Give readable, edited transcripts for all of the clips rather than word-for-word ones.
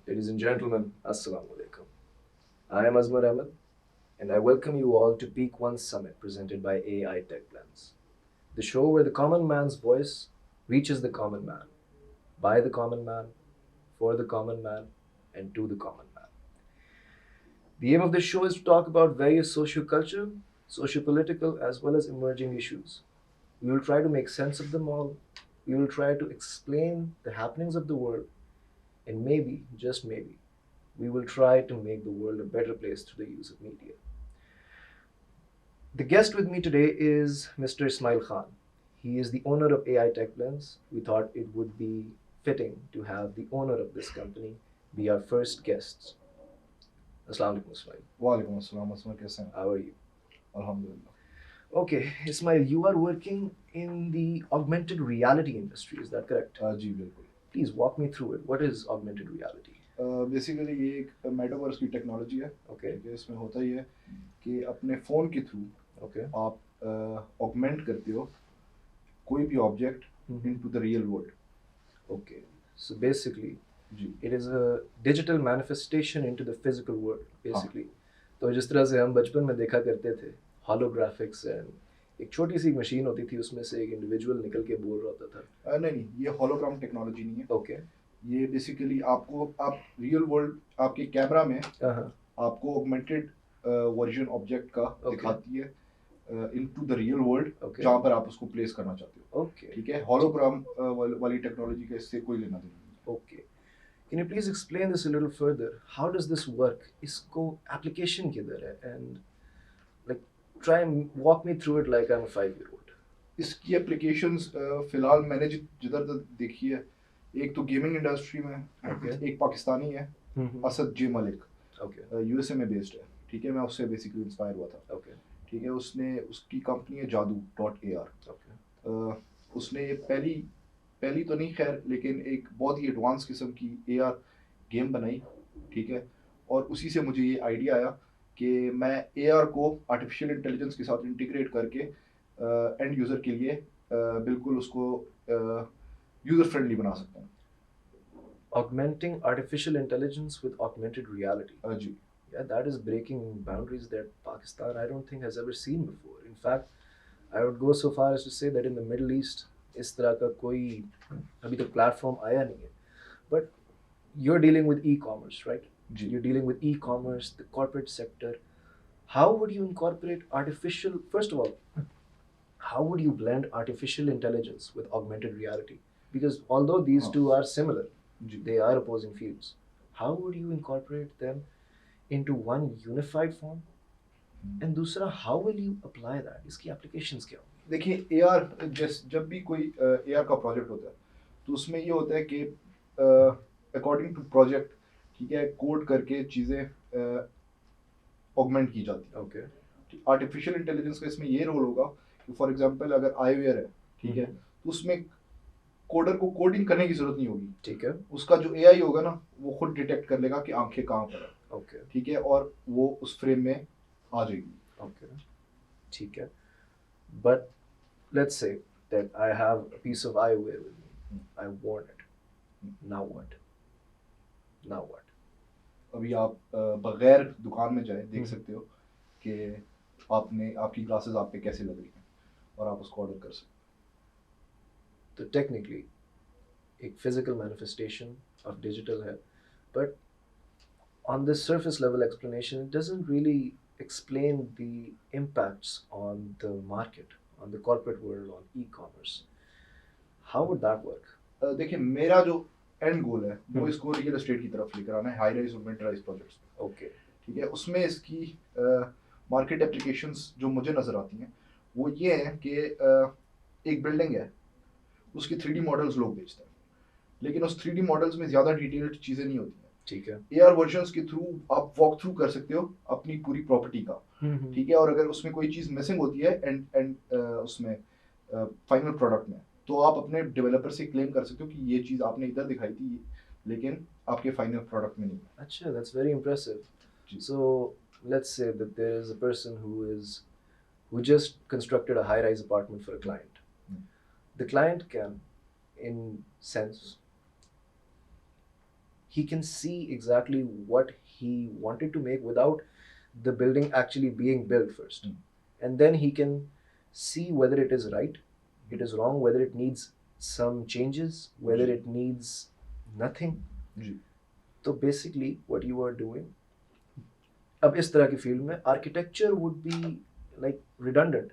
Ladies and gentlemen, Assalamu alaikum. I am Azmar Ahmad, and I welcome you all to Peak One Summit presented by AI Tech Blends, the show where the common man's voice reaches the common man, by the common man, for the common man, and to the common man. The aim of this show is to talk about various socio-cultural, socio-political, as well as emerging issues. We will try to make sense of them all. We will try to explain the happenings of the world, and maybe, just maybe, we will try to make the world a better place through the use of media. The guest with me today is Mr. Ismail Khan. He is the owner of AI Tech Blends. We thought it would be fitting to have the owner of this company be our first guest. Assalamu alaikum, Ismail. वालेकुम अस्सलाम असमर कैसे हैं? How are you? अल्हम्दुलिल्लाह। Okay, Ismail, you are working in the augmented reality industry, is that correct? जी बिल्कुल। Please walk me through it. What is augmented reality? Basically ये एक metaverse की technology है। Okay, ठीक है, इसमें होता ही है कि अपने फ़ोन के थ्रू okay. आप ऑगमेंट करते हो कोई भी object Mhm. Into the real world. Okay. So basically, जी it is a digital manifestation into the physical world, basically. तो जिस तरह से हम बचपन में देखा करते थे holographics and एक छोटी सी मशीन होती थी उसमें से एक इंडिविजुअल निकल के बोल रहा होता था. नहीं ये होलोग्राम टेक्नोलॉजी नहीं है। Okay. ये बेसिकली आपको आप रियल वर्ल्ड आपके कैमरा में Uh-huh. आपको ऑगमेंटेड वर्जन ऑब्जेक्ट का Okay. दिखाती है into the real world Okay. जहाँ पर आप उसको प्लेस करना चाहते हो। Okay. ठीक है, होलोग्राम वाली टेक्नोलॉजी का इससे कोई लेना देना नहीं। Okay. Can you please explain this a little further? How does this work? इसको application किधर है? And like try and walk me through it like I'm a 5-year-old. इसकी एप्लीकेशंस फिलहाल मैंने जिधर तक देखी है, एक तो गेमिंग इंडस्ट्री में Okay. एक पाकिस्तानी है Mm-hmm. असद जे मलिक, Okay. यूएसए में बेस्ड है। ठीक है, मैं उससे बेसिकली इंस्पायर हुआ था। Okay. ठीक है, उसने उसकी कंपनी है जादू डॉट ए आर। Okay. उसने ये पहली पहली तो नहीं खैर, लेकिन एक बहुत ही एडवांस किस्म की ए आर गेम बनाई। ठीक है, और उसी से मुझे ये आइडिया आया कि मैं ए आर को आर्टिफिशियल इंटेलिजेंस के साथ इंटीग्रेट करके एंड यूज़र के लिए बिल्कुल उसको यूज़र फ्रेंडली बना सकता हूँ। Augmenting artificial intelligence with augmented reality. Ji Yeah, that is breaking boundaries that Pakistan, I don't think, has ever seen before. In fact, I would go so far as to say that in the Middle East, इस तरह का कोई अभी तक platform आया नहीं है. But you're dealing with e-commerce, right? Ji You're dealing with e-commerce, the corporate sector. How would you incorporate artificial? First of all, how would you blend artificial intelligence with augmented reality? Because although these हाँ two are similar, ji they are opposing fields. How would you incorporate them into one unified form? And दूसरा, how will you apply that? इसकी applications क्या होंगी? देखिए A R जब भी कोई A R का प्रोजेक्ट होता है तो उसमें ये होता है कि अकॉर्डिंग टू प्रोजेक्ट, ठीक है, कोड करके चीज़ें ऑगमेंट की जाती हैं। Okay. आर्टिफिशियल इंटेलिजेंस का इसमें ये रोल होगा कि फॉर एग्जांपल अगर आईवेयर है, ठीक है, तो उसमें कोडर को कोडिंग करने की जरूरत नहीं होगी। ठीक है. उसका जो एआई होगा ना, वो खुद डिटेक्ट कर लेगा कि आंखें कहाँ पर है। Okay. ठीक है, और वो उस फ्रेम में आ जाएगी। Okay. ठीक है. But let's say that I have a piece of eyewear with me. I worn it. Now what? Now what? अभी आप बगैर दुकान में जाए देख हम्म। सकते हो कि आपकी ग्लासेस आप पे कैसे लग रही हैं और आप उसको ऑर्डर कर सकते तो technically एक physical manifestation of digital है, but on this surface level explanation, it doesn't really explain the impacts on the market, on the corporate world, on e-commerce. How would that work? हो। देखिए, मेरा जो and गोल है वो हम्म। इसको real estate की तरफ लेकर आना है, हाई राइज और मिड राइज प्रोजेक्ट्स। Okay. ठीक है, उसमें इसकी मार्केट एप्लीकेशंस जो मुझे नज़र आती हैं वो ये हैं कि एक बिल्डिंग है, उसकी 3D मॉडल्स लोग बेचते हैं, लेकिन उस 3D मॉडल्स में ज़्यादा डिटेल्ड चीज़ें नहीं होती हैं। ठीक है. AR वर्जन्स के थ्रू आप वॉक थ्रू कर सकते हो अपनी पूरी प्रॉपर्टी का। हम्म. ठीक है, और अगर उसमें कोई चीज़ मिसिंग होती है एंड उसमें फाइनल प्रोडक्ट में, तो आप अपने डेवलपर से क्लेम कर सकते हो कि ये चीज़ आपने इधर दिखाई थी लेकिन आपके फाइनल प्रोडक्ट में नहीं है। अच्छा, that's very impressive. Ji So let's say that there is a person who just constructed a high-rise apartment for a client. Hmm. The client can, in sense, he can see exactly what he wanted to make without the building actually being built first. And then he can see whether it is right, it is wrong, whether it needs some changes, whether it needs nothing. जी तो basically what you are doing, अब इस तरह की field में architecture would be like redundant.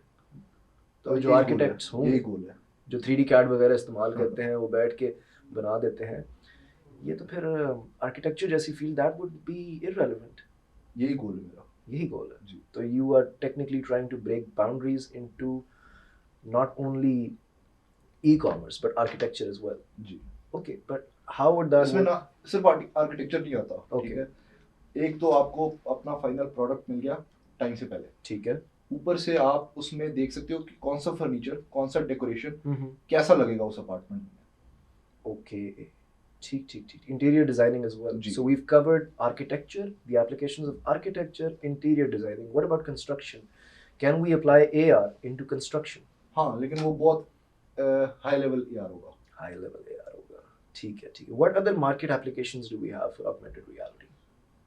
तो जो architects यही होंगे गोल है जो 3D कैड वगैरह इस्तेमाल हाँ। करते हैं वो बैठ के बना देते हैं, ये तो फिर आर्किटेक्चर जैसी field that would be irrelevant. यही गोल है मेरा यही गोल है. जी तो you are technically trying to break boundaries into not only e-commerce but architecture as well. जी Okay, but how would that इसमें work? ना सिर्फ आर्किटेक्चर नहीं आता ठीक Okay. है एक तो आपको अपना फाइनल प्रोडक्ट मिल गया टाइम से पहले ठीक है. ऊपर से आप उसमें देख सकते हो कि कौन सा फर्नीचर कौन सा डेकोरेशन Mm-hmm. कैसा लगेगा उस अपार्टमेंट में Okay. ठीक ठीक ठीक. Interior designing as well. Ji. So we've covered architecture, the applications of architecture, interior designing. What about construction? Can we apply AR into construction? हाँ लेकिन वो बहुत हाई लेवल यार होगा High level AR होगा. ठीक है ठीक है. What other market applications do we have for augmented reality?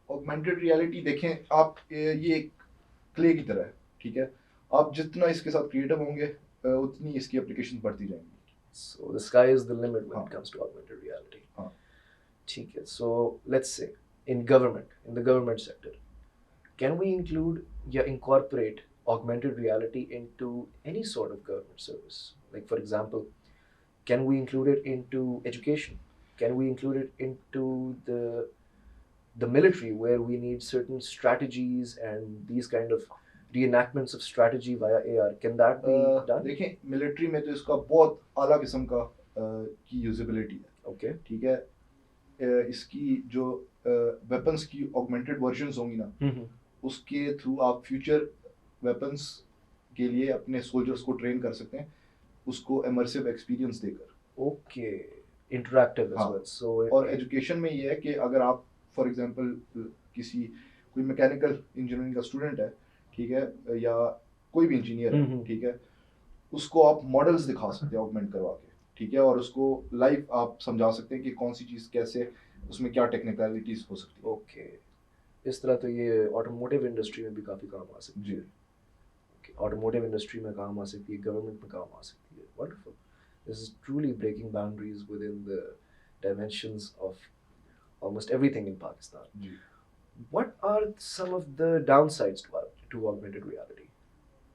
Augmented reality देखें आप ये एक क्ले की तरह है ठीक है आप जितना इसके साथ क्रिएटिव होंगे उतनी इसकी एप्लीकेशन बढ़ती जाएंगी. So the sky is the limit when हाँ. it comes to augmented reality. हाँ. ठीक है. So let's say in the government sector, can we include या incorporate augmented reality into any sort of government service? Like for example, can we include it into education? Can we include it into the military where we need certain strategies and these kind of reenactments of strategy via AR? Can that be done? देखें military में तो इसका बहुत आला किस्म का की usability है Okay. ठीक है इसकी जो वेपन्स की ऑगमेंटेड वर्जन्स होंगी ना Mm-hmm. उसके थ्रू आप फ्यूचर वेपन्स के लिए अपने सोल्जर्स को ट्रेन कर सकते हैं उसको इमर्सिव एक्सपीरियंस देकर. Okay. Interactive as हाँ. well. So और एजुकेशन में ये है कि अगर आप फॉर एग्जांपल किसी कोई मैकेनिकल इंजीनियरिंग का स्टूडेंट है ठीक है या कोई भी इंजीनियर है ठीक है उसको आप मॉडल्स दिखा सकते हैं ऑगमेंट करवा के ठीक है और उसको लाइव आप समझा सकते हैं कि कौन सी चीज़ कैसे उसमें क्या टेक्निकलिटीज हो सकती है. ओके. इस तरह तो ये ऑटोमोटिव इंडस्ट्री में भी काफ़ी काम आ सकती जी. है. ऑटोमोटिव इंडस्ट्री में काम आ सकती है, गवर्नमेंट में काम आ सकती है. Wonderful. This is truly breaking boundaries within the dimensions of almost everything in Pakistan. जी. What are some of the downsides to augmented reality?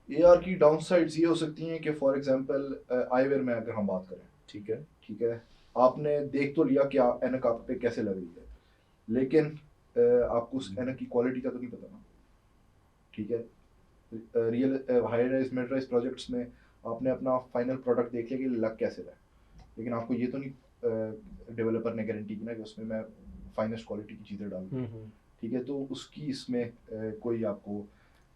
AR की डाउन साइड्स ये हो सकती हैं कि फॉर एग्जांपल आईवेयर में अगर हम बात करें ठीक है. ठीक है आपने देख तो लिया कि ऐनक आप पे कैसे लग रही है लेकिन आपको उस ऐनक की क्वालिटी का तो नहीं पता ना ठीक है real high rise mid rise projects में आपने अपना फाइनल प्रोडक्ट देख लिया कि लग कैसे रहा है लेकिन आपको ये तो नहीं डेवलपर ने गारंटी की ना कि उसमें मैं फाइनेस्ट क्वालिटी की चीज़ें डालूँ ठीक है तो उसकी इसमें कोई आपको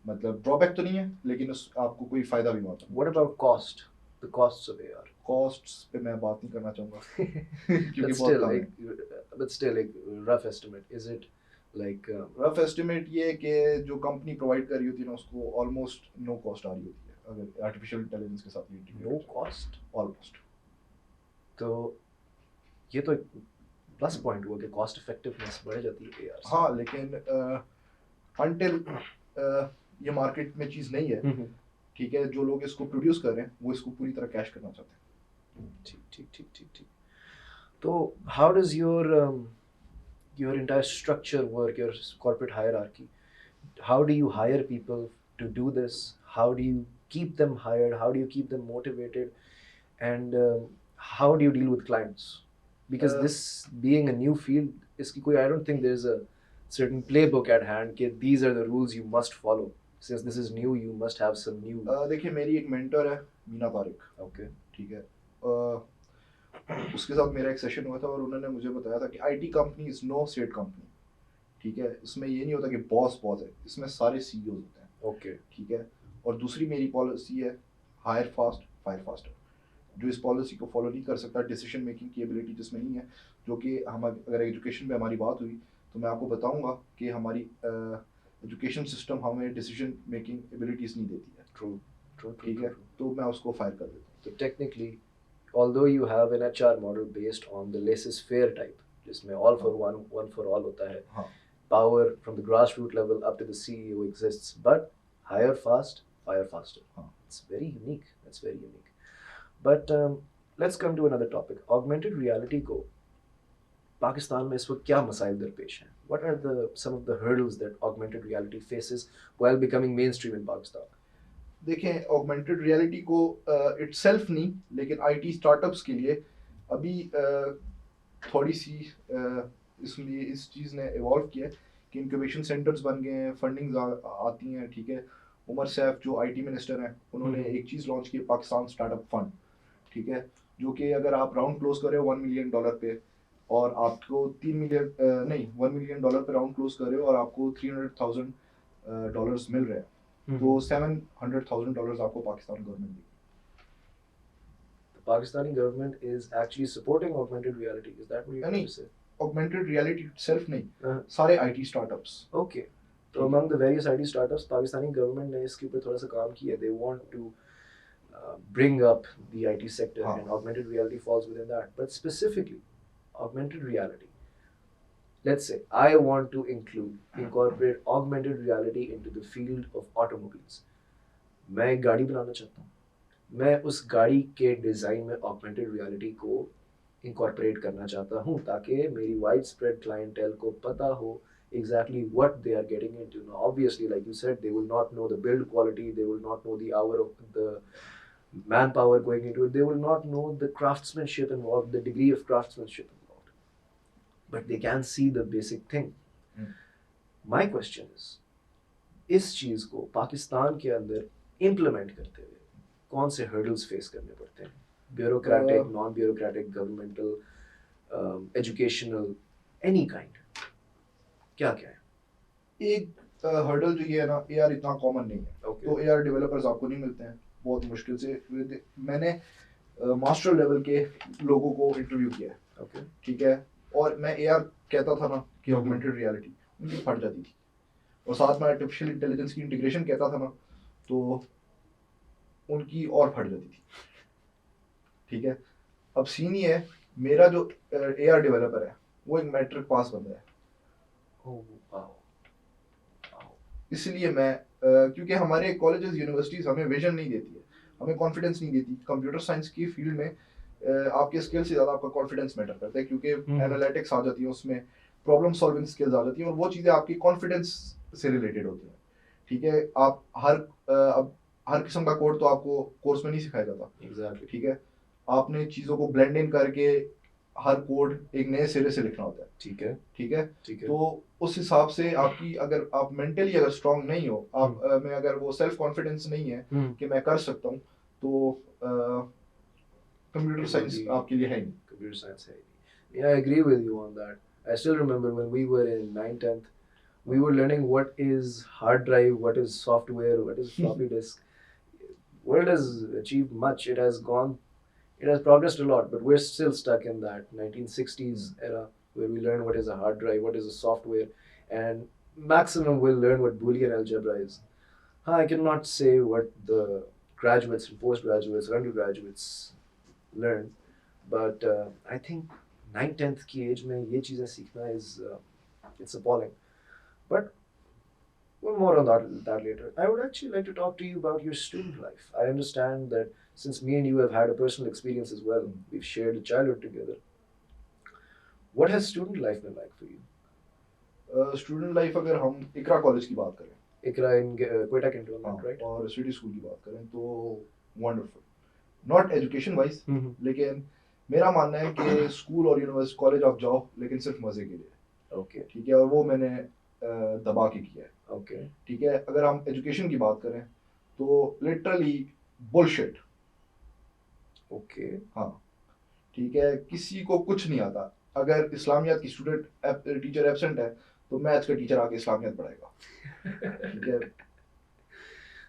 मतलब ड्रॉबैक तो नहीं है लेकिन उस आपको कोई फ़ायदा भी नहीं होता. What about cost? The costs of AR. Costs पे मैं बात नहीं करना चाहूँगा क्योंकि But बहुत still, कम है. but still, like rough estimate. Is it like rough estimate ये है कि जो कंपनी प्रोवाइड कर रही होती है ना उसको ऑलमोस्ट नो कॉस्ट आ रही होती है अगर आर्टिफिशियल इंटेलिजेंस के साथ ये no cost? ऑलमोस्ट. तो ये तो एक प्लस पॉइंट हुआ कि कॉस्ट इफेक्टिवनेस बढ़ जाती है AR से. हाँ लेकिन अनटिल ये मार्केट में चीज़ नहीं है ठीक है जो लोग इसको प्रोड्यूस कर रहे हैं वो इसको पूरी तरह कैश करना चाहते हैं. ठीक ठीक ठीक ठीक ठीक. तो how does your entire structure work, your corporate hierarchy? How do you hire people to do this? How do you keep them hired? How do you keep them motivated? And how do you deal with clients? Because this being a new field, I don't think there's a certain playbook at hand. कि these are the rules you must follow. Since this is new, you must have some new. देखिए मेरी एक mentor है Meena Tariq. Okay. ठीक है उसके साथ मेरा एक सेशन हुआ था और उन्होंने मुझे बताया था कि IT company is no state company ठीक है इसमें ये नहीं होता कि बॉस है इसमें सारे सीईओ होते हैं. Okay. ठीक है और दूसरी मेरी पॉलिसी है हायर फास्ट फायर फास्टर. जो इस पॉलिसी को फॉलो नहीं कर सकता डिसीजन मेकिंग की एबिलिटी जिसमें नहीं है जो कि हम अगर एजुकेशन में हमारी बात हुई तो मैं आपको बताऊंगा कि हमारी एजुकेशन सिस्टम हमें डिसीजन मेकिंग एबिलिटीज नहीं देती है. True. ठीक है तो मैं उसको फायर कर देता हूँ. So technically, although you have an HR model based on the laissez-faire type, जिसमें all for one for all होता है. हाँ. Power from the grassroots level up to the CEO exists, but hire fast, fire faster. हाँ. It's very unique. That's very unique. But let's come to another topic. Augmented reality को पाकिस्तान में इस वक्त क्या मसाइल दरपेश हैं? What are some of the hurdles that augmented reality faces while becoming mainstream in Pakistan? देखें, ऑगमेंटेड रियलिटी को इटसेल्फ नहीं, लेकिन आईटी स्टार्टअप्स के लिए अभी थोड़ी सी इसलिए इस चीज़ ने इवॉल्व किया है कि इंक्यूबेशन सेंटर्स बन गए हैं, फंडिंग्स आती हैं, ठीक है. उमर सैफ जो आईटी मिनिस्टर हैं, उन्होंने एक चीज़ लॉन्च की, पाकिस्तान स्टार्टअप फंड, ठीक है, जो कि अगर आप राउंड क्लोज कर रहे हो $1 मिलियन पे और आपको $1 मिलियन पे राउंड क्लोज कर रहे हो और आपको $300,000 मिल रहे हैं, तो $700,000 आपको पाकिस्तान गवर्नमेंट देगी. The Pakistani government is actually supporting augmented reality. Is that what you're trying to say? Augmented reality self नहीं, सारे IT startups. Okay. So among the various IT startups, Pakistani government ने इसके ऊपर थोड़ा सा काम किया. They want to bring up the IT sector, हाँ. and augmented reality falls within that. But specifically, augmented reality. Let's say I want to incorporate augmented reality into the field of automobiles. मैं एक गाड़ी बनाना चाहता हूँ. मैं उस गाड़ी के डिज़ाइन में augmented reality को incorporate करना चाहता हूँ ताकि मेरी widespread clientele को पता हो exactly what they are getting into. Now, obviously, like you said, they will not know the build quality, they will not know the hour of the manpower going into it, they will not know the craftsmanship involved, the degree of craftsmanship involved. But they can see the basic thing. My question is, इस चीज़ को पाकिस्तान के अंदर implement करते हुए कौन से hurdles face करने पड़ते हैं? Bureaucratic, non-bureaucratic, governmental, educational, any kind. क्या क्या है? एक हर्डल जो ये है ना, एआर इतना कॉमन नहीं है. Okay. तो एआर डेवलपर्स आपको नहीं मिलते हैं, बहुत मुश्किल से. मैंने मास्टर लेवल के लोगों को इंटरव्यू किया है, Okay. ठीक है, और मैं एआर कहता था ना कि ऑगमेंटेड रियलिटी, उनकी फट जाती थी. और साथ में आर्टिफिशियल इंटेलिजेंस की इंटीग्रेशन कहता था ना, तो उनकी और फट जाती थी, ठीक है. अब सीन ये है, मेरा जो एआर डेवलपर है वो एक मैट्रिक पास बंदा है. Oh, wow. इसलिए मैं क्योंकि हमारे कॉलेजेस यूनिवर्सिटीज हमें विजन नहीं देती है, हमें कॉन्फिडेंस नहीं देती. कंप्यूटर साइंस की फील्ड में आपके स्किल से ज़्यादा आपका कॉन्फिडेंस मैटर करता है, क्योंकि एनालिटिक्स आ जाती है उसमें, प्रॉब्लम सॉल्विंग स्किल्स आ जाती हैं, और वो चीज़ें आपकी कॉन्फिडेंस से रिलेटेड होती हैं, ठीक है. आप हर किस्म का कोड तो आपको कोर्स में नहीं सिखाया जाता. Exactly. ठीक है, आपने चीज़ों को ब्लेंड इन करके हर कोड एक नए सिरे से लिखना होता है. ठीक है. ठीक है, ठीक है. तो उस हिसाब से आपकी, अगर आप मेंटली अगर स्ट्रांग नहीं हो, आप में अगर वो सेल्फ कॉन्फिडेंस नहीं है कि मैं कर सकता हूँ, तो कंप्यूटर साइंस आपके लिए है ही नहीं. Computer science है. Yeah, I agree with you on that. I still remember when we were in 9th, 10th, we were learning what is hard drive, what is software, what is floppy disk. World has achieved much. It has progressed a lot, but we're still stuck in that 1960s era where we learn what is a hard drive, what is a software, and maximum we'll learn what Boolean algebra is. I cannot say what the graduates and postgraduates or undergraduates learn, but I think 9th, 10th की age में ये चीज़ें सीखना is it's appalling. But well, more on that later. I would actually like to talk to you about your student life. I understand that since me and you have had a personal experience as well, we've shared a childhood together. What has student life been like for you? Student life अगर हम इकरा college की बात करें, Ikra in Quetta Cantonment, right? और city school की बात करें, तो वंडरफुल, नॉट एजुकेशन वाइज, लेकिन मेरा मानना है कि स्कूल और यूनिवर्सिटी कॉलेज आप जाओ, लेकिन सिर्फ मजे के लिए. Okay. ठीक है, और वो मैंने दबा के किया है. Okay. ठीक है, अगर हम एजुकेशन की बात करें तो लिटरली बुलशिट. Okay. हाँ, ठीक है, किसी को कुछ नहीं आता. अगर इस्लामियात की टीचर एब्सेंट है, तो मैथ्स का टीचर आके इस्लामियात पढ़ाएगा. ठीक है,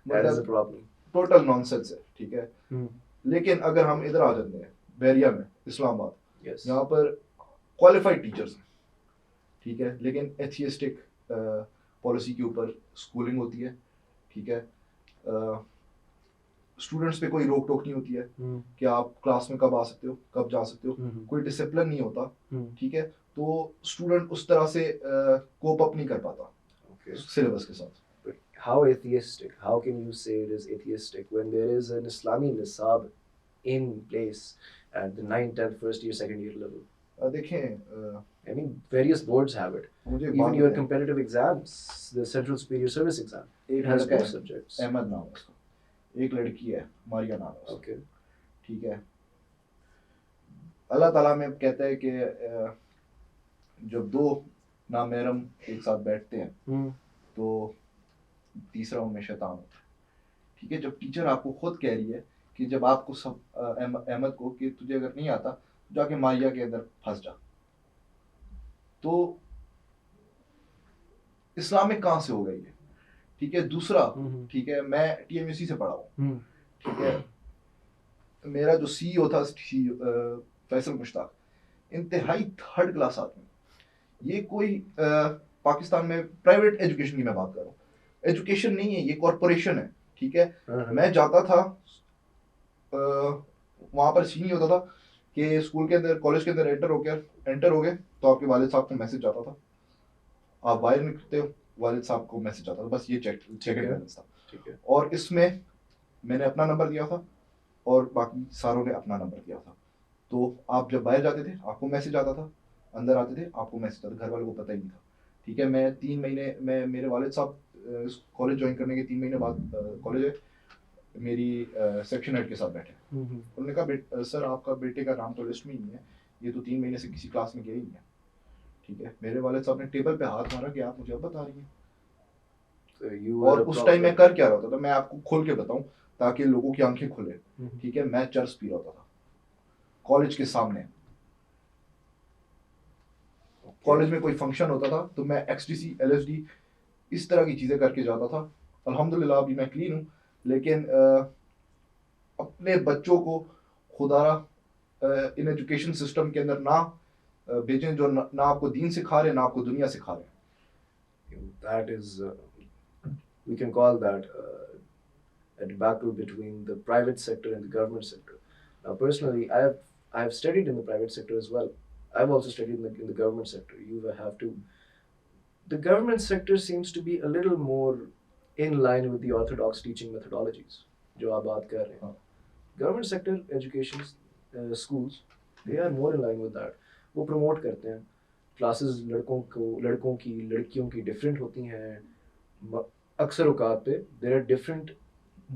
That is a problem. Total nonsense है. ठीक है, लेकिन अगर हम इधर आ जाते हैं बैरिया में, इस्लामाबाद, Yes. यहाँ पर क्वालिफाइड टीचर्स हैं, ठीक है, लेकिन एथियस्टिक पॉलिसी के ऊपर स्कूलिंग होती है. ठीक है, स्टूडेंट्स पे कोई रोक टोक नहीं होती है कि आप क्लास में कब आ सकते हो, कब जा सकते हो, कोई डिसिप्लिन नहीं होता. ठीक है, तो स्टूडेंट उस तरह से कोप अप नहीं कर पाता Okay. सिलेबस के साथ। But how atheistic? How can you say it is atheistic when there is an Islami nisab in place at the 9th, 10th, first year, second year level? देखें I mean, various boards have it. मुझे एक Even बात your बताएं, competitive exams, the Central Superior Service exam, एक it has लड़का both है, subjects. Ahmad नाम है उसका, एक लड़की है, मारिया नाम है उसका, Okay. ठीक है। अल्लाह ताला में कहता है कि जब दो नामहरम एक साथ बैठते हैं Hmm. तो तीसरा उनमें शैतान होता है, ठीक है। जब टीचर आपको खुद कह रही है कि जब आपको सब अहमद को कि तुझे अगर नहीं आता तो जाके मारिया के अंदर फंस जा, तो इस्लामिक कहाँ से होगा ये, ठीक है। दूसरा, ठीक है, मैं टीएमयूसी से पढ़ा हूँ, Hmm. ठीक है। मेरा जो सीईओ था फैसल मुश्ताक, इंतहाई थर्ड क्लास आदमी। ये कोई पाकिस्तान में प्राइवेट एजुकेशन की मैं बात कर रहा हूँ, एजुकेशन नहीं है ये, कॉरपोरेशन है, ठीक है। मैं जाता था वहां पर सीन ये होता था कि स्कूल के अंदर, कॉलेज के अंदर एंटर हो गए तो आपके वालिद साहब को मैसेज जाता था, आप बाहर निकलते हो वालिद साहब को मैसेज आता था, बस ये चेक एंड बैलेंस था, ठीक है। और इसमें मैंने अपना नंबर दिया था और बाकी सारों ने अपना नंबर दिया था। तो आप जब बाहर जाते थे आपको मैसेज आता था, अंदर आते थे आपको मैसेज आता था, घर वालों को पता ही नहीं था, ठीक है। मैं 3 महीने, मैं मेरे वालिद साहब कॉलेज ज्वाइन करने के 3 महीने बाद कॉलेज है, मेरी सेक्शन हेड के साथ बैठे, उन्होंने कहा सर आपका बेटे का नाम तो लिस्ट में ही नहीं है, ये तो 3 महीने से किसी क्लास में गया ही नहीं है, ठीक है। मेरे वालिद साहब ने टेबल पे हाथ मारा कि आप मुझे अब बता रही हैं। और उस टाइम मैं कर क्या रहा था, मैं आपको खोल के बताऊं ताकि लोगों की आंखें खुले, ठीक है। मैं चर्च पी रहा होता था कॉलेज के सामने, कॉलेज में कोई फंक्शन होता था तो मैं एक्सटीसी एलएसडी इस तरह की चीजें करके जाता था। अल्हम्दुलिल्लाह अभी मैं क्लीन हूँ, लेकिन अपने बच्चों को खुदारा इन एजुकेशन सिस्टम के अंदर ना भेजें जो ना आपको दीन सिखा रहे ना आपको दुनिया सिखा रहे। That is, we can call that a battle between the private sector and the government sector. Now, personally, I have studied in the private sector as well. I've also studied in the government sector. You have to. The government sector seems to be a little more in line with the orthodox teaching methodologies. जो आप बात कर रहे हैं. Government sector education schools, they are more in line with that. वो promote करते हैं. Classes लड़कों की लड़कियों की different होती हैं. अक्सर औकात पे there are different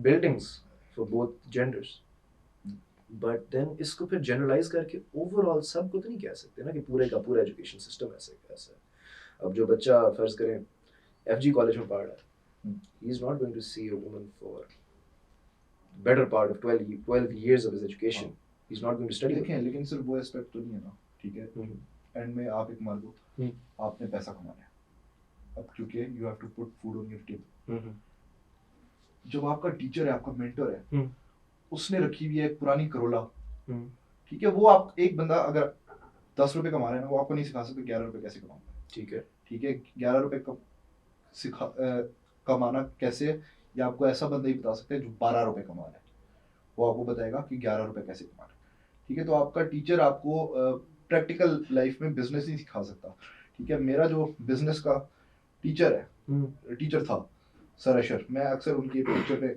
buildings for both genders. But then इसको फिर generalize करके overall सबको तो नहीं कह सकते ना कि पूरे का पूरा education system ऐसा है. अब जो बच्चा फर्ज करें FG कॉलेज में पढ़ रहा है, he is not going to see a woman for better part of 12 years of his education. He's not going to study. देखें, लेकिन सिर्फ वो एस्पेक्ट तो नहीं है ना, ठीक है। एंड में आप एक मर्द हो, आपने पैसा कमाना है, अब क्योंकि you have to put food on your table. जब आपका टीचर है, आपका मेंटर है, उसने रखी हुई है एक पुरानी करोला, ठीक है। वो आप एक बंदा अगर 10 रुपए कमा रहे हैं ना, वो आपको नहीं सिखा सकते 11 रुपए कैसे कमाऊंगा, ठीक है, ठीक है। 11 रुपए कमाना कैसे है, या आपको ऐसा बंदा ही बता सकता है जो 12 रुपए कमा रहा है, वो आपको बताएगा कि 11 रुपए कैसे कमाना है, ठीक है। तो आपका टीचर आपको प्रैक्टिकल लाइफ में बिजनेस नहीं सिखा सकता, ठीक है। मेरा जो बिजनेस का टीचर है, टीचर था सर अशर, मैं अक्सर उनकी पिक्चर पे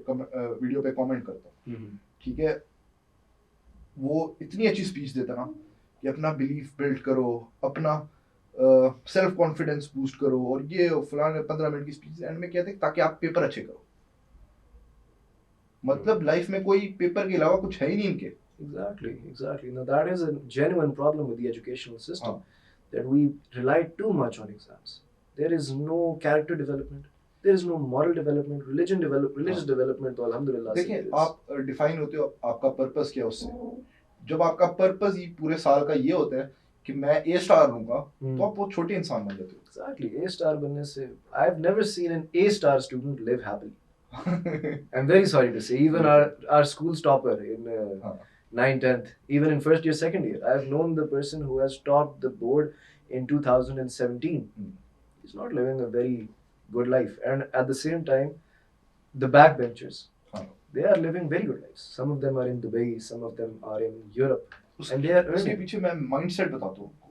वीडियो पे कमेंट करता हूँ, ठीक है। वो इतनी अच्छी स्पीच देता ना कि अपना बिलीफ बिल्ड करो, अपना सेल्फ कॉन्फिडेंस बूस्ट करो, और ये फलाने 15 मिनट की स्पीच एंड में कहते ताकि आप पेपर अच्छे करो। मतलब लाइफ में कोई पेपर के अलावा कुछ है ही नहीं इनके। Exactly. Now that is a genuine problem with the educational system, that we rely too much on exams. There is no character development. There is no moral development, religious development. तो अल्हम्दुलिल्लाह से देखिए, आप डिफाइन होते हो, आपका purpose क्या है उससे। जब आपका पर्पस ही पूरे साल का ये होता है कि मैं ए स्टार लूंगा, तो आप वो छोटे इंसान बन जाते हो। Exactly. A star बनने से I've never seen an A star student live happily. I'm very sorry to say, even our school's topper in 9th, 10th, even in first year, second year, I've known the person who has topped the board in 2017. He's not living a very good life, and at the same time, the backbenchers, they are living very good lives. Some of them are in Dubai, some of them are in Europe, and they are उसके earning. पीछे मैं mindset बताता हूँ आपको।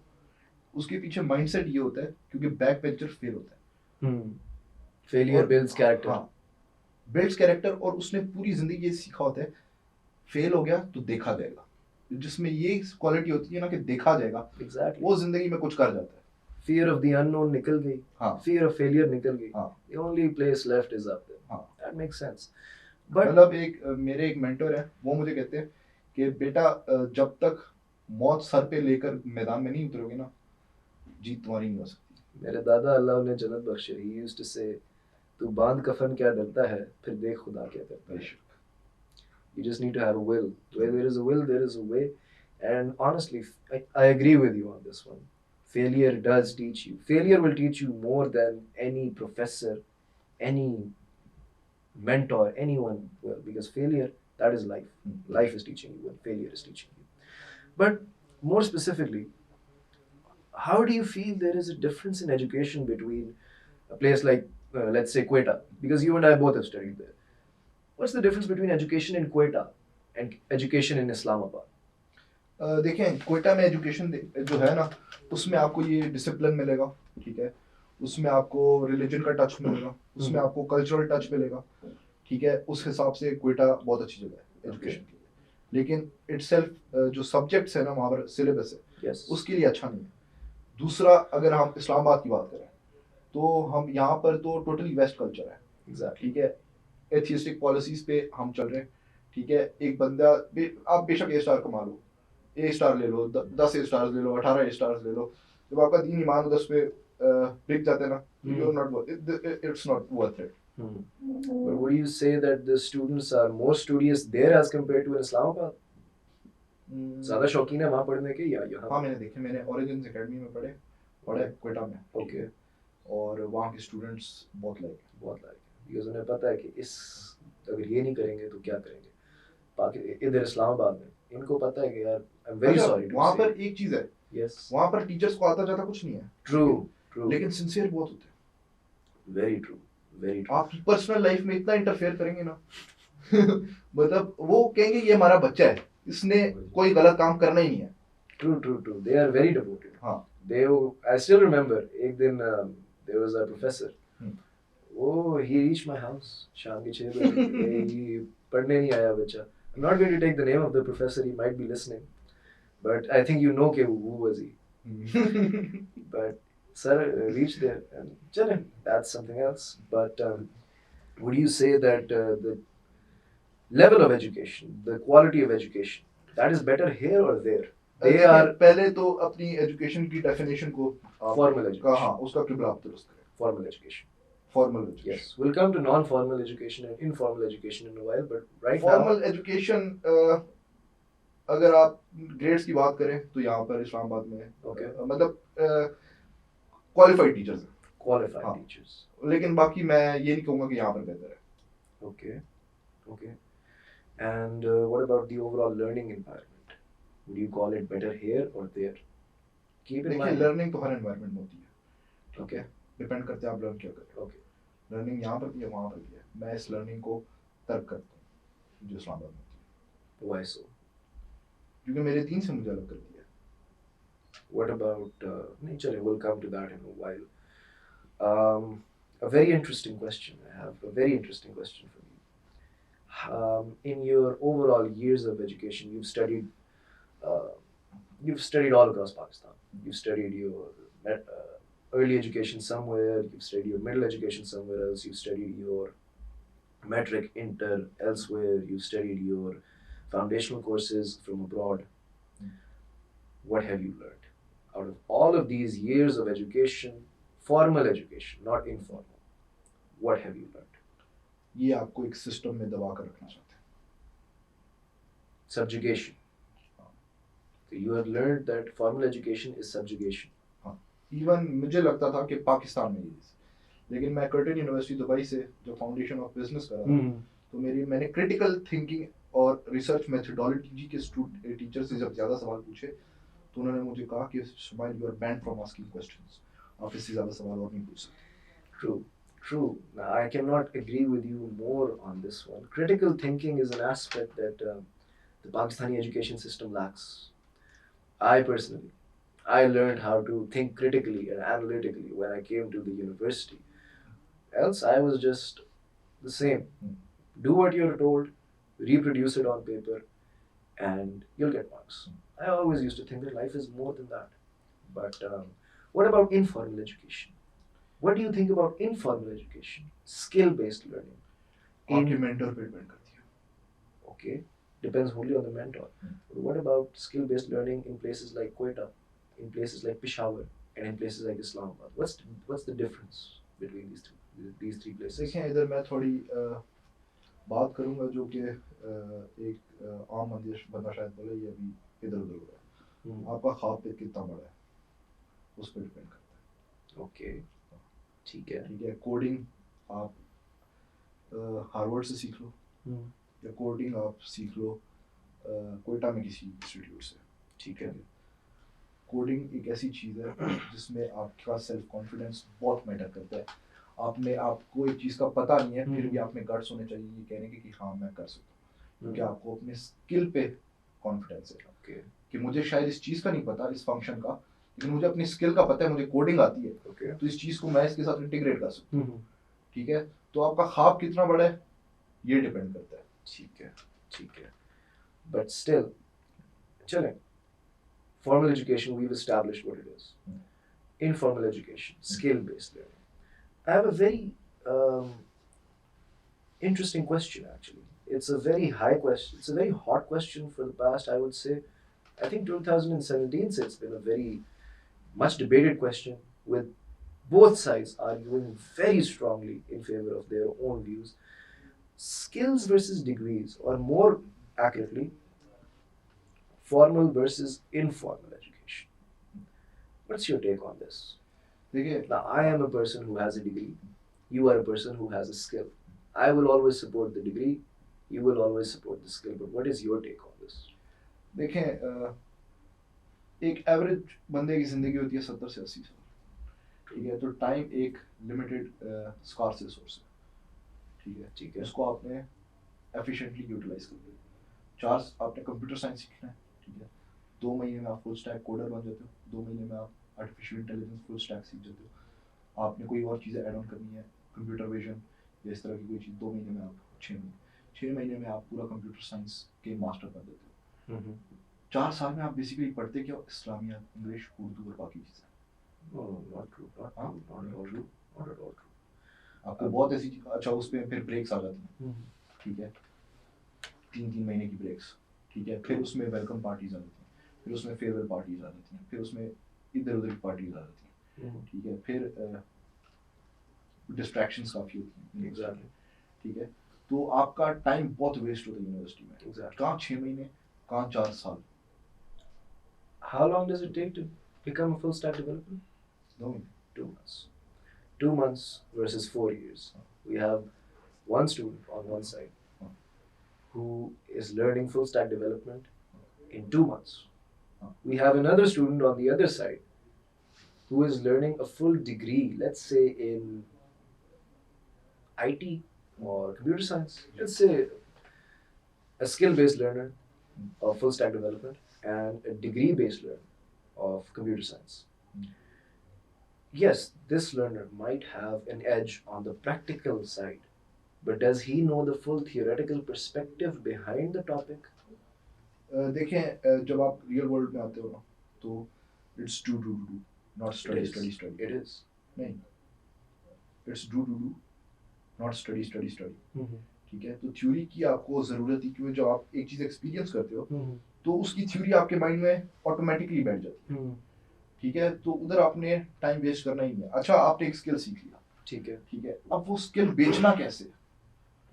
उसके पीछे mindset ये होता है क्योंकि बैक बेंचर फेल होता है। फेलियर और बिल्ड्स कैरेक्टर। हाँ, बिल्ड्स कैरेक्टर, और उसने पूरी जिंदगी ये सीखा होता है फेल हो गया तो देखा जाएगा, जिसमें ये क्वालिटी होती है ना कि देखा जाएगा, एग्जैक्टली। वो जिंदगी में कुछ कर जाता है। फियर ऑफ द अननोन निकल गई, हाँ फियर ऑफ फेलियर निकल गई, हाँ the only place left is up there. हाँ। That makes sense. बट मतलब मेरे एक मेंटर है, वो मुझे कहते हैं कि बेटा जब तक मौत सर पे लेकर मैदान में नहीं उतरोगे ना, जीत तुम्हारी नहीं हो सकती। मेरे दादा अल्लाह उन्हें जन्नत बख्शे, ही यूज्ड टू से, तू बांध कफन क्या डरता है, फिर देख खुदा क्या करता है। बेशक। You just need to have a will. Where there is a will, there is a way. And honestly, I agree with you on this one. Failure does teach you. Failure will teach you more than any professor, any mentor, anyone will. Because failure, that is life. Life is teaching you, and failure is teaching you. But more specifically, how do you feel there is a difference in education between a place like, let's say, Quetta? Because you and I both have studied there. What's the difference between education in Quetta and education in Islamabad? देखें, कोयटा में education जो है ना, उसमें आपको ये discipline मिलेगा, ठीक है, उसमें आपको रिलीजन का टच मिलेगा, उसमें आपको कल्चरल टच मिलेगा, ठीक है, उस हिसाब से कोयटा बहुत अच्छी जगह है एजुकेशन के लिए। लेकिन इटसेल्फ जो सब्जेक्ट्स है ना वहाँ पर, सिलेबस है, Yes. उसके लिए अच्छा नहीं है। दूसरा, अगर हम इस्लामाबाद की बात करें तो हम यहाँ पर तो टोटली वेस्ट कल्चर है, Exactly. ठीक है, एथियस्टिक पॉलिसीज पे हम चल रहे हैं, ठीक है। एक बंदा आप बेशक ए स्टार कमा लो, ए स्टार ले लो, 10 ए स्टार ले लो, 18 ए स्टार ले लो, जब आपका दीन ईमान 10 पे बिक जाते हैं ना, you're not it's not worth it. But would you say that the students are more studious there as compared to in Islamabad? ज़्यादा शौकीन है वहाँ पढ़ने के या यहाँ? हाँ, मैंने देखे, मैंने ओरिजिन्स एकेडमी में पढ़े क्वेटा में, Okay. और वहाँ के स्टूडेंट्स बहुत लाइक बहुत लायक है, because उन्हें पता है कि इस अगर ये नहीं करेंगे तो क्या करेंगे। बाकी इधर इस्लामाबाद में इनको पता है कि यार आई एम वेरी सॉरी। वहाँ पर एक चीज़ है, यस, वहाँ पर टीचर्स को आता जाता कुछ नहीं है, ट्रू ट्रू, लेकिन सिंसियर बहुत होते हैं। Very true very true. आपकी पर्सनल लाइफ में इतना इंटरफेयर करेंगे ना मतलब वो कहेंगे ये हमारा बच्चा है, इसने कोई गलत काम करना ही नहीं है। True true true, they are very devoted. हाँ, दे, आई स्टिल रिमेंबर एक दिन देयर वाज अ प्रोफेसर, वो ही रीच माय हाउस शाम के 6 बजे, ये पढ़ने नहीं आया बच्चा। I am not going to take the name of the professor, he might be listening, but I think you know के who was he. But sir reached there, and chale, that's something else. But would you say that the level of education, the quality of education, that is better here or there? They are पहले तो अपनी education की definition को formal education. हाँ, उसका किबला आप दुरुस्त करें। Formal education. Formal education. Yes, we'll come to non-formal education and informal education in a while, but right formal education अगर आप ग्रेड्स की बात करें तो यहाँ पर इस्लामाबाद में Okay. मतलब क्वालिफाइड टीचर्स हैं, now, qualified हाँ। teachers. लेकिन बाकी मैं ये नहीं कहूँगा कि यहाँ पर बेहतर है। Okay, okay. And what about the overall learning environment? Would you call it better here or there? Keep in देखिए, mind. लर्निंग तो हर एनवायरनमेंट में होती है, ठीक Okay. है, डिपेंड करते हैं आप लर्न क्या करें। Okay. लर्निंग यहाँ पर भी है, वहाँ पर भी है, मैं इस लर्निंग को तर्क करता हूँ जो इस्लामाबाद में होती है, Why so? क्योंकि मेरे दीन से मुझे अलग कर दिया। What about nature? We'll come to that in a while. A very interesting question. I have a very interesting question for you. In your overall years of education, you've studied all across Pakistan. You've studied your early education somewhere. You've studied your middle education somewhere else. You've studied your metric, inter elsewhere. You've studied your foundational courses from abroad. What have you learned out of all of these years of education, formal education, not informal? What have you learned? ये आपको एक system में दबा कर रखना चाहते हैं। Subjugation. So you have learned that formal education is subjugation. Even मुझे लगता था कि पाकिस्तान में ये, लेकिन मैं कर्टन यूनिवर्सिटी दुबई से जो फाउंडेशन ऑफ बिजनेस कर रहा था, तो मैंने क्रिटिकल थिंकिंग और रिसर्च मेथडोलॉजी के टीचर से जब ज़्यादा सवाल पूछे तो उन्होंने मुझे कहा कि Ismail, you are banned from asking questions, आप इससे ज़्यादा सवाल और नहीं पूछ सकते। True, true. Now, I cannot agree with you more on this one. Critical thinking is an aspect that the Pakistani education system lacks. I personally, I learned how to think critically and analytically when I came to the university. Else, I was just the same. Do what you're told, reproduce it on paper, and you'll get marks. I always used to think that life is more than that. But what about informal education? What do you think about informal education, skill-based learning? आपके mentor पे depend करती है. Okay, depends wholly on the mentor. But what about skill-based learning in places like Quetta, in places like Peshawar, and in places like Islamabad? What's the difference between these three places? देखें इधर मैं थोड़ी बात करूंगा जो कि एक आम बंदा शायद बोले ये अभी इधर उधर हो रहा है. आपका ख्वाब पे कितना बड़ा है उस पर डिपेंड करता है. ओके, ठीक है. ठीक है, कोडिंग आप हार्वर्ड से सीख लो या कोडिंग आप सीख लो कोयटा में किसी इंस्टीट्यूट से. ठीक है. कोडिंग एक ऐसी चीज़ है जिसमें आपका सेल्फ कॉन्फिडेंस बहुत मैटर करता है. आपको एक चीज़ का पता नहीं है फिर भी आप में गट्स होने चाहिए ये कहने के कि हाँ मैं कर सकता हूँ क्योंकि आपको अपने स्किल पे कॉन्फिडेंस है. Okay. कि मुझे शायद इस चीज़ का नहीं पता इस फंक्शन का लेकिन मुझे अपनी स्किल का पता है मुझे कोडिंग आती है. Okay. तो इस चीज़ को मैं इसके साथ इंटीग्रेट कर सकता हूँ. हम्म. ठीक है, तो आपका ख्वाब कितना बड़ा है ये डिपेंड करता है. ठीक है, ठीक है. But still, चलें. Formal education, we've established what it is. Informal education, skill-based learning. I have a very interesting question, actually. It's a very high question. It's a very hot question for the past, I would say. I think 2017, so it's been a very much debated question with both sides arguing very strongly in favor of their own views. Skills versus degrees, or more accurately, formal versus informal education. What's your take on this? देखिए Now, I am a person who has a degree. You are a person who has a skill. I will always support the degree. You will always support the skill. But what is your take on this? देखें एक average बंदे की ज़िंदगी होती है 70 से 80 साल. ठीक है, तो टाइम एक लिमिटेड स्कार्स रिसोर्स है. ठीक है, उसको आपने एफिशिएंटली यूटिलाइज कर लिया. 4 आपने कंप्यूटर साइंस सीखना है. ठीक है, 2 महीने में आप फुल स्टैक कोडर बन जाते हो. 2 महीने में आप आर्टिफिशियल इंटेलिजेंस फुल स्टैक सीख जाते हो. आपने कोई और चीज़ें ऐड ऑन करनी है कंप्यूटर विजन या इस तरह की कोई चीज़ 2 महीने में आप 6 महीने में आप पूरा कंप्यूटर साइंस के मास्टर बन जाते हो. 4 साल में आप बेसिकली पढ़ते क्या हो? इस्लामिया, इंग्लिश, उर्दू और बाकी चीज़ें. Not true. Not at all true. Not at all true. आपको बहुत ऐसी अच्छा उसमें फिर ब्रेक्स आ जाती हैं. ठीक है, 3 महीने की ब्रेक्स. ठीक है, फिर उसमें वेलकम पार्टीज आ जाती हैं. फिर उसमें फेयरवेल पार्टीज आ जाती हैं. फिर उसमें इधर उधर की पार्टीज आ जाती हैं. ठीक है, फिर डिस्ट्रैक्शंस काफ़ी होती हैं. Exactly. ठीक है, तो आपका टाइम बहुत वेस्ट होता है यूनिवर्सिटी में. Exactly. कहाँ 6 महीने, कहाँ 4 साल. How long does it take to become a full stack developer? 2 महीने. 2 months. 2 months versus 4 years. We have one student on one side who is learning full stack development in 2 months. We have another student on the other side who is learning a full degree, let's say in IT or computer science. Let's say a skill-based learner of full stack development and a degree-based learner of computer science. Yes, this learner might have an edge on the practical side, but does he know the full theoretical perspective behind the topic? देखें जब आप real world में आते हो ना तो it's do do do not study study study. It is. नहीं, it's do do do not study study study. ठीक है, तो थ्योरी की आपको ज़रूरत ही क्यों. जब आप एक चीज़ एक्सपीरियंस करते हो तो उसकी थ्योरी आपके माइंड में ऑटोमेटिकली बैठ जाती है. ठीक है, तो उधर आपने टाइम वेस्ट करना ही नहीं है. अच्छा, आपने एक स्किल सीख लिया. ठीक है, अब वो स्किल बेचना कैसे?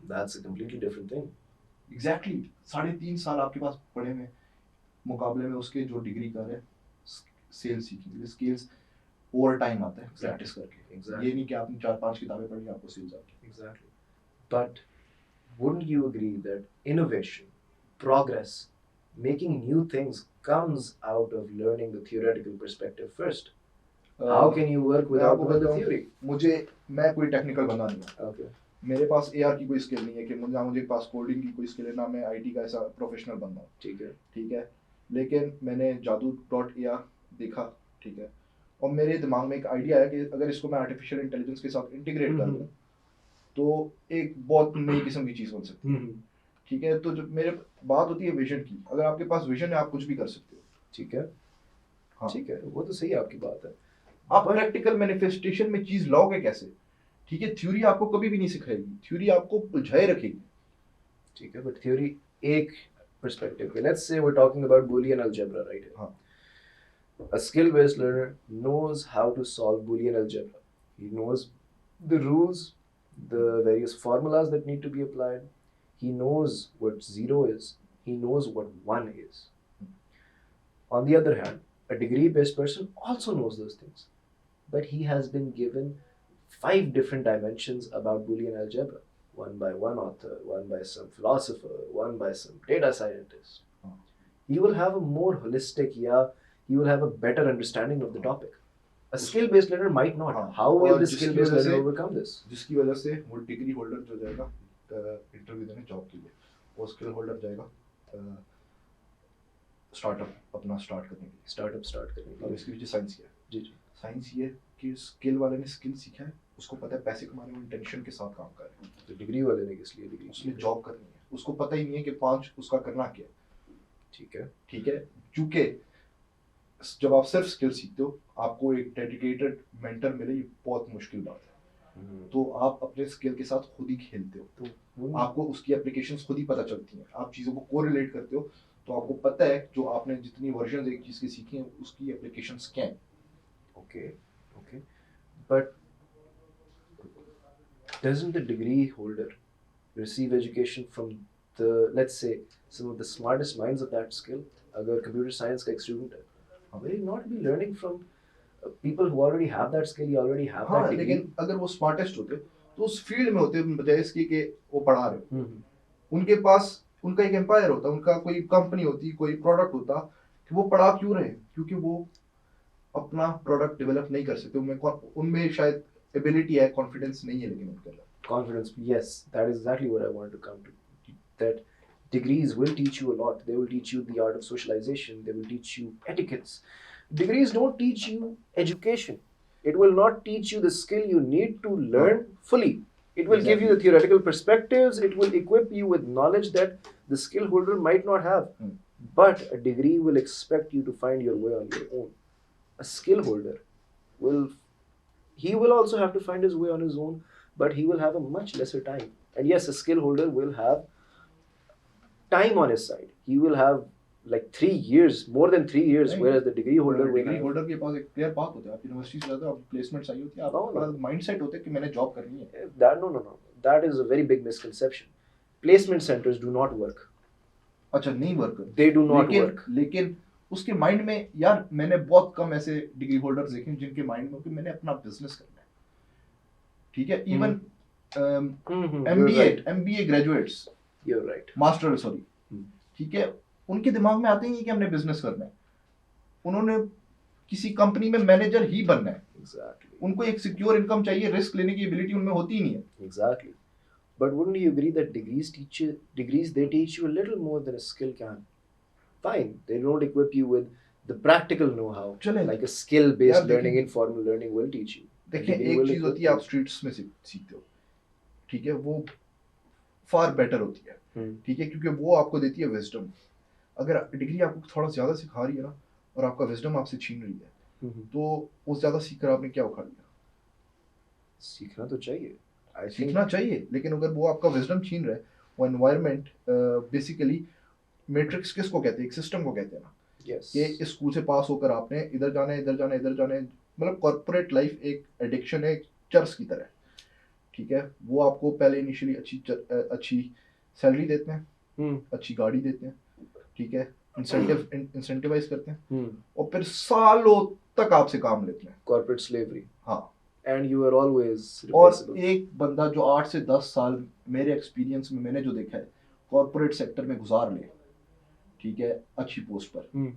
That's a completely different thing. Exactly 3.5 साल आपके पास पड़े में मुकाबले में उसके जो डिग्री कर रहे सेल्स सीखने स्किल्स ओवर टाइम आता है प्रैक्टिस करके. ये नहीं कि आपने 4-5 किताबें पढ़ी आपको सेल्स आ गई. Exactly. But wouldn't you agree that innovation, progress, making new things comes out of learning the theoretical perspective first? How can you work without knowing the theory? मैं कोई टेक्निकल बंदा नहीं हूँ. Okay. मेरे पास एआर की कोई skill नहीं है कि मुझे पास कोडिंग की कोई स्किल है ना मैं आईटी का ऐसा प्रोफेशनल बंदा हूँ. ठीक है. ठीक है, लेकिन मैंने जादू.ar देखा ठीक है, और मेरे दिमाग में एक आइडिया है कि अगर इसको मैं आर्टिफिशियल इंटेलिजेंस के साथ इंटीग्रेट कर दूँ तो एक बहुत नई किस्म की चीज़ बन सकती है। ठीक है, तो जब मेरे बात होती है विजन की, अगर आपके पास विजन है आप कुछ भी कर सकते हो। ठीक है, हाँ, ठीक है, वो तो सही आपकी बात है। आप प्रैक्टिकल मैनिफेस्टेशन में चीज लाओगे कैसे? ठीक है, थ्योरी आपको कभी भी नहीं सिखाएगी, थ्योरी आपको उलझाए रखेगी। ठीक है, बट थ्योरी एक perspective पे, let's say we're talking about Boolean algebra right here. हाँ, A skill-based learner knows how to solve Boolean algebra. He knows the rules, the various formulas that need to be applied. He knows what 0 is. He knows what 1 is. On the other hand, a degree-based person also knows those things, but he has been given 5 different dimensions about Boolean algebra. One by one author, one by some philosopher, one by some data scientist. He will have a more holistic, he will have a better understanding of the topic. A skill-based learner might not. How will the skill-based learner overcome this? जिसकी वजह से वो degree holder जो जाएगा interview देने job के लिए, वो स्किल होल्डर जाएगा स्टार्टअप अपना स्टार्ट करने के लिए। स्टार्टअप स्टार्ट करने के अब लिए। इसके पीछे साइंस क्या है? जी जी। साइंस ये है कि स्किल वाले ने स्किल सीखा है, उसको पता है पैसे कमाने में इंटेंशन के साथ काम कर रहे हैं। तो डिग्री वाले ने किस लिए डिग्री? उसने जॉब करनी है, उसको पता ही नहीं है कि 5 उसका करना क्या है। ठीक है, ठीक है, क्योंकि जब आप सिर्फ स्किल सीखते हो, आपको एक डेडिकेटेड मेंटर मिले, ये बहुत मुश्किल बात है। तो आप अपने स्किल के साथ खुद ही खेलते हो, तो आपको उसकी एप्लीकेशंस खुद ही पता चलती हैं, आप चीज़ों को कोरिलेट करते हो, तो आपको पता है जो आपने जितनी वर्जन एक चीज़ की सीखी हैं उसकी एप्लीकेशंस क्या हैं। Okay okay, but doesn't the degree holder receive education from the, let's say, some of the smartest minds of that skill? अगर computer science का एक student है, will he not be learning from people who already have that skill, he already have that degree? लेकिन अगर वो smartest होते तो उस फील्ड में होते, बजाय इसके कि वो पढ़ा रहे हो। उनके पास उनका एक एम्पायर होता, उनका कोई कंपनी होती, कोई प्रोडक्ट होता, कि वो पढ़ा क्यों रहे? क्योंकि वो अपना प्रोडक्ट डेवलप नहीं कर सकते, उनमें शायद एबिलिटी है, कॉन्फिडेंस नहीं है, लेकिन उनके अंदर confidence, yes, that is exactly what I wanted to come to. That degrees will teach you a lot. They will teach you the art of socialization. They will teach you etiquettes. Degrees don't teach you education. It will not teach you the skill you need to learn fully. It will give you the theoretical perspectives. It will equip you with knowledge that the skill holder might not have. But a degree will expect you to find your way on your own. A skill holder he will also have to find his way on his own, but he will have a much lesser time. And yes, a skill holder will have time on his side. He will have like 3 years, more than 3 years, whereas the degree holder will degree have... holder के पास एक clear path होता है, आप university से जाते हो, आप placements आई होती है, आपका माइंडसेट होता है कि मैंने जॉब करनी है। No. That is a very big misconception. Placement centers do not work. अच्छा, नहीं वर्क करते? They do not work. लेकिन उसके माइंड में, यार मैंने बहुत कम ऐसे डिग्री होल्डर्स देखे हैं जिनके माइंड में कि मैंने अपना बिजनेस करना है। ठीक है, even MBA graduates, You're right. Master sorry, ठीक है, उनके दिमाग में आते ही नहीं कि हमने बिजनेस करना है, उन्होंने किसी कंपनी में मैनेजर ही बनना है। Exactly. उनको एक सिक्योर इनकम चाहिए, रिस्क लेने की एबिलिटी उनमें होती ही नहीं है। Exactly. But wouldn't you agree that degrees they teach you a little more than a skill can? Fine, they don't equip you with the practical know-how, like a skill-based learning, informal learning will teach you. देखिए, एक चीज होती है आप streets में सीखते हो, ठीक है, वो फार बेटर होती है, ठीक है, क्योंकि वो आपको देती है विजडम। अगर डिग्री आपको थोड़ा ज्यादा सिखा रही है ना, और आपका विजडम आपसे छीन रही है, तो वो ज्यादा सीखकर आपने क्या उखाड़ लिया? सीखना तो चाहिए, सीखना चाहिए, लेकिन अगर वो आपका विजडम छीन रहा है, वो एनवायरनमेंट बेसिकली मैट्रिक्स किसको कहते हैं? एक सिस्टम को कहते हैं ना, कि इस स्कूल से पास होकर आपने इधर जाना है, इधर जाना है, इधर जाना है। मतलब कॉर्पोरेट लाइफ एक एडिक्शन है, एक चर्स की तरह, ठीक है। वो आपको पहले इनिशियली अच्छी सैलरी देते हैं, अच्छी गाड़ी देते हैं, ठीक है, इंसेंटिवाइज करते हैं, और फिर सालों तक आपसे काम लेते हैं। Corporate slavery. हाँ, एंड यू आर ऑलवेज। और एक बंदा जो 8 से 10 साल, मेरे एक्सपीरियंस में मैंने जो देखा है, कॉर्पोरेट सेक्टर में गुजार ले, ठीक है, अच्छी पोस्ट पर,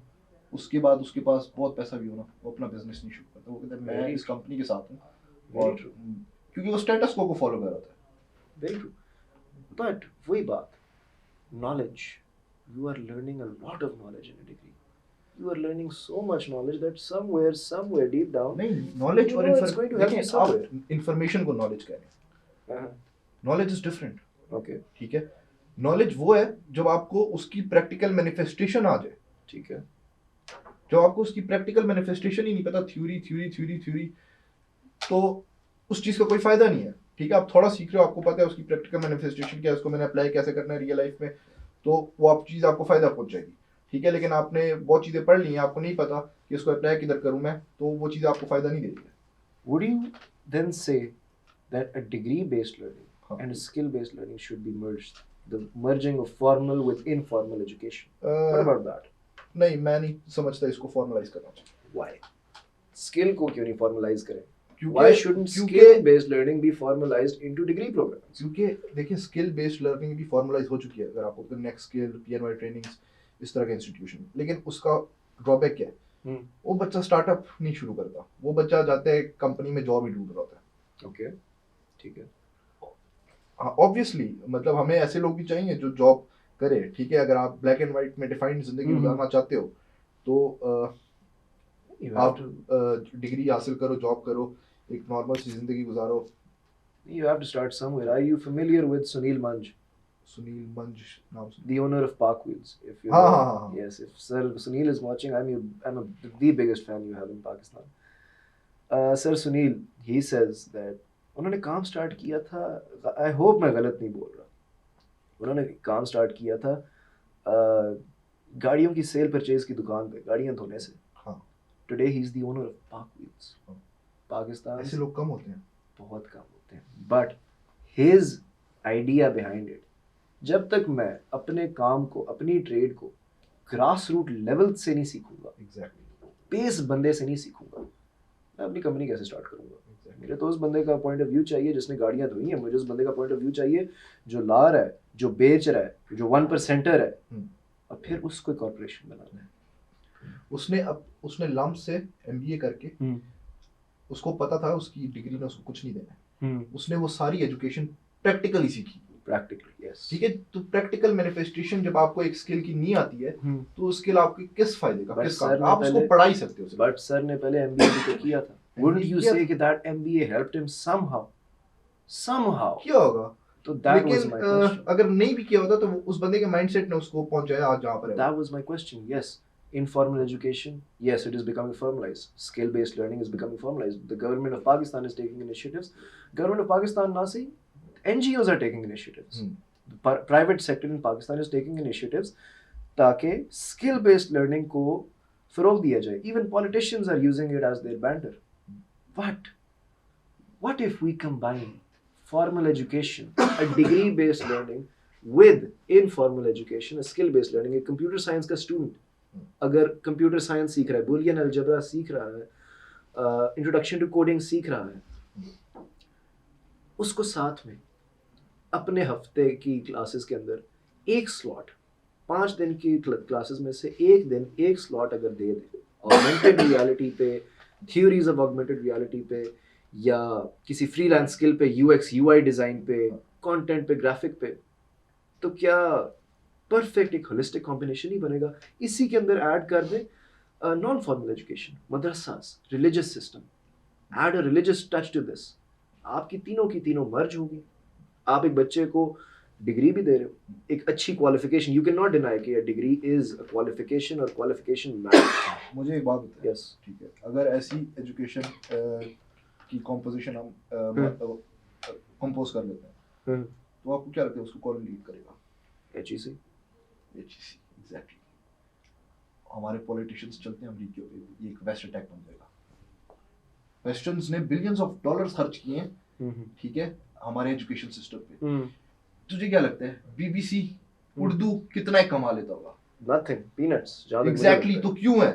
उसके बाद उसके पास बहुत पैसा भी होना, वो अपना बिजनेस नहीं शुरू करता। वो कहता है मैं इस कंपनी के साथ हूँ, और क्योंकि वो स्टेटस को फॉलो कर रहा था। वेरी ट्रू, बट वही बात, knowledge, you are learning a lot of knowledge in a degree, you are learning so much knowledge that somewhere deep down, नहीं, knowledge you और know it's going to help you देखिए, somewhere. आप information को knowledge कह रहे हैं, Uh-huh. knowledge is different, Okay, ठीक है. knowledge वो है जब आपको उसकी practical manifestation आ जाए. ठीक है. जब आपको उसकी practical manifestation ही नहीं पता, theory, तो उस चीज का कोई फायदा नहीं है. ठीक है, आप थोड़ा सीख रहे हो, आपको पता है उसकी प्रैक्टिकल मैनिफेस्टेशन क्या है, उसको मैंने अप्लाई कैसे करना है रियल लाइफ में, तो वो आप चीज आपको फायदा पहुंच जाएगी. ठीक है, लेकिन आपने बहुत चीजें पढ़ ली हैं, आपको नहीं पता कि इसको अप्लाई किधर करूं मैं, तो वो चीज आपको फायदा नहीं देती है. Would you then say that a degree-based learning हाँ. and a skill-based learning should be merged? The merging of formal with informal education. What about that? नहीं, मैं नहीं समझता इसको फॉर्मलाइज करना चाहिए. Why? Skill को क्यों नहीं formalize करें? क्योंकि Why shouldn't skill-based learning be formalized into degree programs? क्योंकि देखिए, स्किल बेस्ड लर्निंग भी फॉर्मलाइज हो चुकी है, अगर आपको नेक्स्ट स्किल, पीएनवाई ट्रेनिंग्स, इस तरह के इंस्टीट्यूशन, लेकिन उसका ड्रॉबैक क्या है? वो बच्चा स्टार्टअप नहीं शुरू करता, वो बच्चा जाता है कंपनी में जॉब ही ढूंढ रहा होता है. Okay, ठीक है. हाँ, ऑब्वियसली मतलब हमें ऐसे लोग भी चाहिए जो जॉब करे. ठीक है, अगर आप ब्लैक एंड व्हाइट में डिफाइंड जिंदगी गुजारना चाहते हो, तो आप डिग्री हासिल करो, जॉब करो, एक नॉर्मल सी जिंदगी गुजारो. You have to start somewhere. Are you familiar with Sunil Manj, Sunil मंज नाम सुना. the owner of Park Wheels? If you हाँ, know, हाँ, हाँ. yes, if Sir Sunil is watching, I'm the biggest fan you have in Pakistan. Sir Sunil, he says that उन्होंने काम start किया था, I hope मैं गलत नहीं बोल रहा, उन्होंने काम स्टार्ट किया था गाड़ियों की सेल परचेज की दुकान पे, गाड़ियां धोने से. हाँ. Today he is the owner of Park Wheels. हाँ. पाकिस्तान ऐसे लोग कम होते हैं. बहुत कम होते हैं. But his idea behind it, जब तक मैं अपने काम को, अपनी ट्रेड को ग्रास रूट लेवल से नहीं सीखूंगा, एग्जैक्टली, बेस बंदे से नहीं सीखूंगा, मैं अपनी कंपनी कैसे स्टार्ट करूंगा? मुझे तो उस बंदे का पॉइंट ऑफ व्यू चाहिए जिसने गाड़ियां धोई हैं, मुझे उस बंदे का पॉइंट ऑफ व्यू चाहिए जो ला रहा है, जो बेच रहा है, जो 1%er है, और फिर उसको कॉर्पोरेशन बनाना है. उसने लम्प से एमबीए करके, उसको पता था उसकी डिग्री में उसको कुछ नहीं देना है. उसने वो सारी एजुकेशन प्रैक्टिकली सीखी. Practically, yes. ठीक है, तो प्रैक्टिकल मैनिफेस्टेशन जब आपको एक स्किल की नहीं आती है, तो वो स्किल आपकी किस फायदे का, किस काम का? आप उसको पढ़ा ही सकते हो. बट सर ने पहले एमबीए भी तो किया था. Wouldn't you say कि that MBA helped him somehow? किया होगा. तो that was my लेकिन question. अगर नहीं भी किया होता तो उस बंदे के माइंडसेट ने उसको पहुंचाया आज जहाँ पर है. That was my question. Yes, informal education, yes, it is becoming formalized. Skill-based learning is becoming formalized. The government of Pakistan is taking initiatives. Government of Pakistan ना सही, NGOs are taking initiatives. The private sector in Pakistan is taking initiatives ताकि skill-based learning को फरोग दिया जाए. Even politicians are using it as their banter. But what if we combine formal education, a degree-based learning, with informal education, a skill-based learning? एक computer science का student अगर computer science सीख रहा है, Boolean algebra सीख रहा है, introduction to coding सीख रहा है, उसको साथ में अपने हफ्ते की क्लासेस के अंदर एक स्लॉट, 5 दिन की क्लासेस में से एक दिन एक स्लॉट अगर दे दे ऑगमेंटेड रियलिटी पे, थ्योरीज ऑफ ऑगमेंटेड रियलिटी पे, या किसी फ्रीलांस स्किल पे, यूएक्स यूआई डिज़ाइन पे, कंटेंट पे, ग्राफिक पे, तो क्या परफेक्ट एक होलिस्टिक कॉम्बिनेशन ही बनेगा. इसी के अंदर ऐड कर दे नॉन फॉर्मल एजुकेशन, मदरसास, religious system, add a religious touch to this. आपकी तीनों की तीनों मर्ज होगी. आप एक बच्चे को डिग्री भी दे रहे हो, एक अच्छी qualification. You can not deny कि डिग्री इज अ क्वालिफिकेशन और क्वालिफिकेशन मैटर्स. मुझे एक बात बताइए. यस, ठीक है, अगर ऐसी एजुकेशन की कॉम्पोजिशन हम कंपोज कर लेते हैं, तो आपको क्या लगता है उसको कौन लीड करेगा? HEC. एग्जैक्टली. हमारे पॉलिटिशियंस चलते हैं अमेरिका पे, ये एक वेस्ट अटैक बन जाएगा. वेस्टर्न्स ने बिलियंस ऑफ डॉलर्स खर्च किए हैं, ठीक है, हमारे एजुकेशन सिस्टम पे. तुझे क्या लगता है बीबीसी उर्दू कितना कमा लेता होगा? Nothing, peanuts. एग्जैक्टली. तो क्यों है?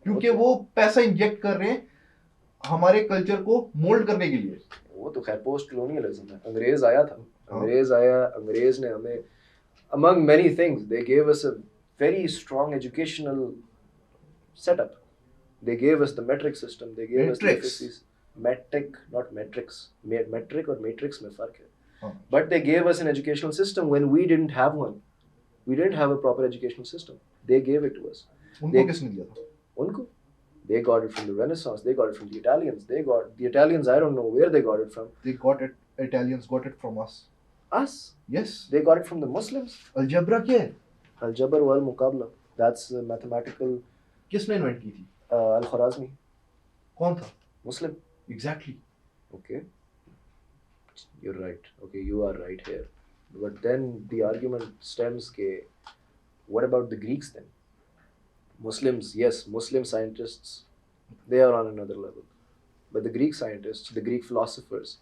क्योंकि वो पैसा इंजेक्ट कर रहे हैं हमारे कल्चर को मोल्ड करने के लिए. वो तो खैर पोस्ट कॉलोनियलिज्म है. अंग्रेज आया था, अंग्रेज ने हमें among many things they gave us a very strong educational setup. They gave us the metric system, they gave us the efficiencies. Metric, not metrics. Metric और matrix में फर्क है. But they gave us an educational system when we didn't have one. We didn't have a proper educational system. They gave it to us. उनको They, किसने दिया था? unko, they got it from the Renaissance. They got it from the Italians. They got the Italians. I don't know where they got it from. They got it. Italians got it from us. Us. Yes. They got it from the Muslims. Algebra क्या है? Algebra wal muqabla. That's mathematical. किसने invent की थी? Al-Khwarazmi. कौन था? Muslim. Exactly. Okay. You're right. Okay, you are right here. But then the argument stems ke, what about the Greeks then? Muslims, yes, Muslim scientists, they are on another level. But the Greek scientists, the Greek philosophers,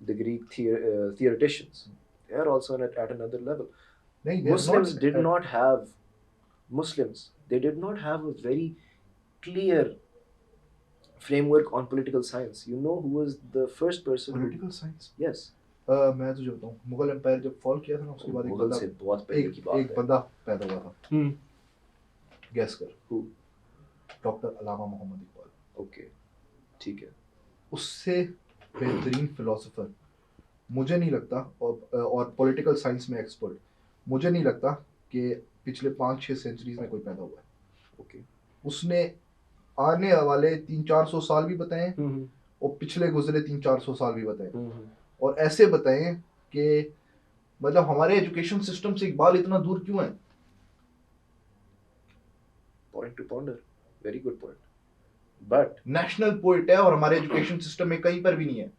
the Greek theoreticians, they are also at another level. नहीं, they're Muslims not- did not have, Muslims, they did not have a very clear framework on political science. You know who was the first person? Political science. Yes. मैं तुझे बताऊं, Mughal empire जब fall किया था ना, उसके बाद मुगल से बहुत पहले की बात एक है। बंदा पैदा हुआ था। गैस कर। Who? Doctor Allama Muhammad Iqbal. Okay, ठीक है। उससे बेहतरीन फिलोसोफर मुझे नहीं लगता, और पॉलिटिकल साइंस में एक्सपर्ट मुझे नहीं लगता कि पिछले 5-6 सेंचुरीज में कोई पैदा हुआ है। Okay. उसने आने वाले 300-400 साल भी बताए और पिछले गुजरे 300-400 साल भी बताए, और ऐसे बताए कि मतलब हमारे एजुकेशन सिस्टम से इकबाल इतना दूर क्यों है? Point to ponder. Very good point. But national poet है और हमारे एजुकेशन सिस्टम में कहीं पर भी नहीं है,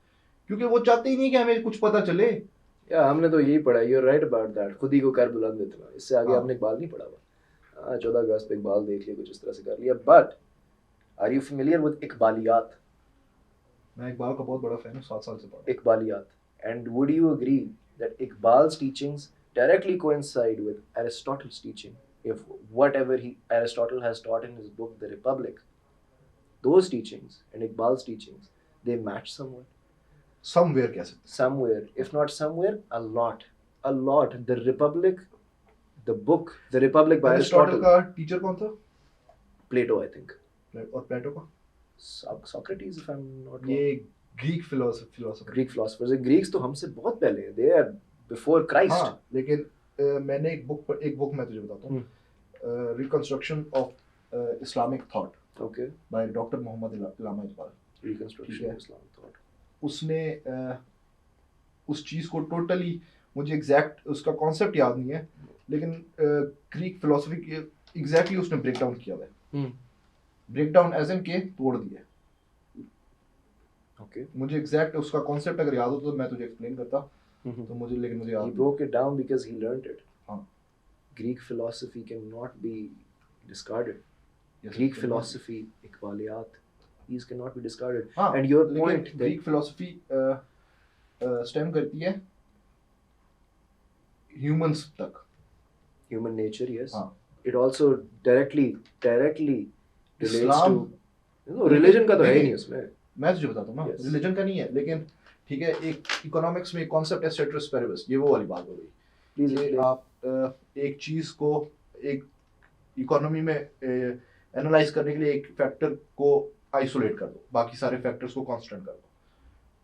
क्योंकि वो चाहते ही नहीं कि हमें कुछ पता चले। या हमने तो यही पढ़ा, you're right about that, खुद ही को कर बुलंद इतना, इससे आगे हाँ। आपने इकबाल नहीं पढ़ा हुआ। हाँ, 14 अगस्त पे इकबाल देख लिया, कुछ इस तरह से कर लिया। But are you familiar with इकबालियात? मैं इकबाल का बहुत बड़ा फैन हूँ, 7 साल से पढ़ा। इकबालियात. And would you agree that Iqbal's teachings directly coincide with Aristotle's teaching? If whatever Aristotle has taught in his book The Republic, those teachings and Iqbal's teachings, they match somewhat. Somewhere कह सकते Somewhere, if not somewhere, a lot. A lot. The Republic, the book, The Republic by हैं। Aristotle Aristotle, का teacher कौन था? Plato, I think. और प्लेटो का? Socrates, if I'm not wrong. ये Greek philosopher. Greek philosophers. The Greeks तो हमसे बहुत पहले हैं. They are before Christ. हाँ, लेकिन मैंने एक बुक मैं तुझे बताता हूँ, reconstruction of Islamic thought Okay. By doctor Muhammad Allama Iqbal. Reconstruction ठीक है। of Islam thought. उसने उस चीज़ को टोटली, मुझे एग्जैक्ट उसका कॉन्सेप्ट याद नहीं है, लेकिन ग्रीक फिलोसफी के एग्जैक्टली उसने ब्रेक डाउन किया हुआ है। ब्रेक डाउन एज इन के तोड़ दिया। Okay. मुझे एग्जैक्ट उसका कॉन्सेप्ट अगर याद हो तो मैं तुझे एक्सप्लेन करता, तो मुझे याद He नहीं। broke it down because he learned it. हाँ। Greek philosophy cannot be discarded. Yes, Greek it cannot. philosophy, Iqbaliyat, these cannot be discarded. हाँ, And your लेकिन point that Greek philosophy stem करती है ह्यूमंस तक। human nature, yes. हाँ। It also directly relates Islam, to, religion का तो है ही नहीं उसमें. मैं तुझे बताता हूँ ना, Yes. रिलीजन का नहीं है, लेकिन ठीक है, एक इकोनॉमिक्स में कॉन्सेप्ट है ceteris paribus, ये वो वाली बात हो गई। Please ये explain. आप एक चीज को एक इकोनॉमी में एनालाइज करने के लिए एक फैक्टर को आइसोलेट कर दो, बाकी सारे फैक्टर्स को कांस्टेंट कर दो,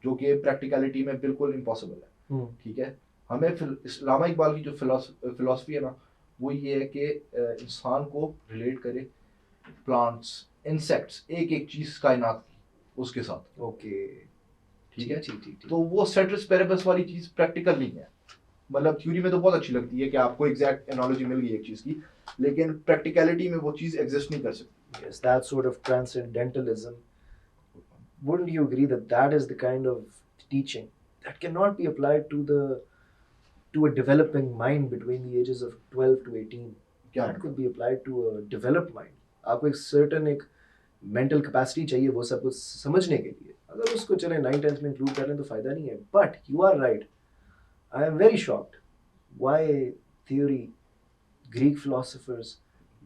जो कि प्रैक्टिकलिटी में बिल्कुल इम्पॉसिबल है। ठीक है, हमें इस्लामा इकबाल की जो फिलोसफी है ना, वो ये है कि इंसान को रिलेट करे प्लांट्स, इंसेक्ट्स, एक एक चीज कायनात की उसके साथ। Okay. ठीक है, ठीक. तो वो ceteris paribus वाली चीज प्रैक्टिकल नहीं है। मतलब थ्योरी में तो बहुत अच्छी लगती है कि आपको एग्जैक्ट एनालॉजी मिल गई एक चीज की, लेकिन प्रैक्टिकलिटी में वो चीज एग्जिस्ट नहीं कर सकती। Yes, that sort of transcendentalism. Wouldn't you agree that that is the kind of teaching that cannot be applied to a developing mind between the ages of 12 to 18? क्या That could be applied to a developed mind. आपको एक certain एक mental capacity चाहिए वो सब कुछ समझने के लिए। अगर उसको चले 9th-10th में include कर लें तो फायदा नहीं है। But you are right. I am very shocked. Why theory, Greek philosophers,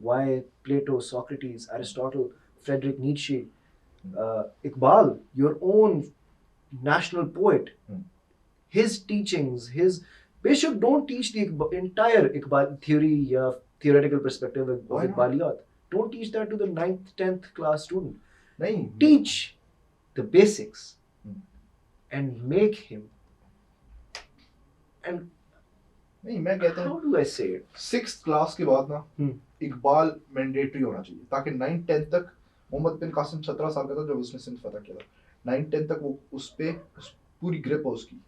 why Plato, Socrates, Aristotle, Friedrich Nietzsche, Iqbal, your own national poet, his teachings, his Bishop don't teach the entire Iqbal theory, theoretical perspective of Why not? Iqbaliyat. Don't teach that to the 9th, 10th class student. नहीं, Teach the basics Hmm. and make him. And नहीं, मैं कहता How हूँ do I say it? 6th class के बाद ना Hmm. Iqbal mandatory होना चाहिए, ताकि 9-10 तक, मोहम्मद बिन कासिम 17 साल का था जब उसने सिंध फतह किया था, 9-10 तक वो उस पूरी ग्रिप है उसकी,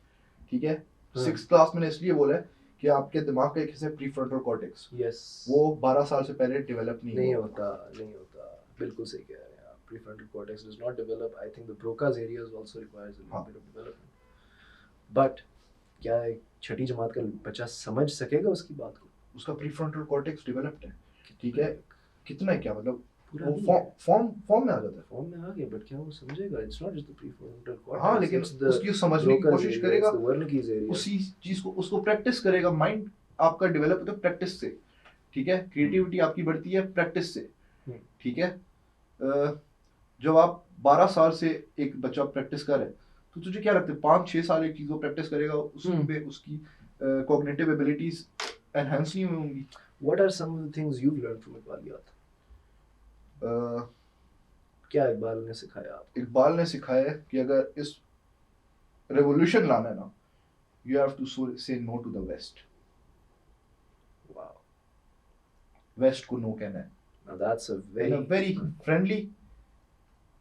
ठीक है। हाँ. 6th क्लास मैंने इसलिए बोला है कि आपके दिमाग का एक हिस्सा प्रीफ्रंटल कॉर्टेक्स, Yes. वो 12 साल से पहले डेवलप नहीं होता, नहीं होता, बिल्कुल सही कह रहे हैं आप। Prefrontal cortex does not develop. I think the Broca's areas also requires a little हाँ. bit of development. But क्या एक छठी जमात का बच्चा समझ सकेगा उसकी बात को? उसका प्रीफ्रंटल कॉर्टेक्स डेवलप्ड है, ठीक है। कितना है, क्या मतलब पूरा वो नहीं है। फॉर्म में आ जाता है। फॉर्म में आ गया, बट क्या वो समझेगा? It's not just the prefrontal cortex. हाँ, लेकिन it's the उसकी समझने की Broca's कोशिश area, करेगा, it's the Wernicke's area. उसी चीज को उसको प्रैक्टिस करेगा। माइंड आपका डेवलप होता है प्रैक्टिस से, ठीक है। क्रिएटिविटी आपकी बढ़ती है प्रैक्टिस से, ठीक है। जब आप 12 साल से एक बच्चा प्रैक्टिस कर रहे, तो तुझे क्या लगता है 5-6 साल एक चीज को प्रैक्टिस करेगा, उसमें उसकी कॉग्निटिव एबिलिटीज एनहांस नहीं होंगी। What are some of the things you've learned from इकबालियात? क्या इकबाल ने सिखाया आपको? इकबाल ने सिखाया है कि अगर इस रेवोल्यूशन लाना है ना, you have to say no to the west. Wow. West को नो कहना है, Now that's a very very friendly,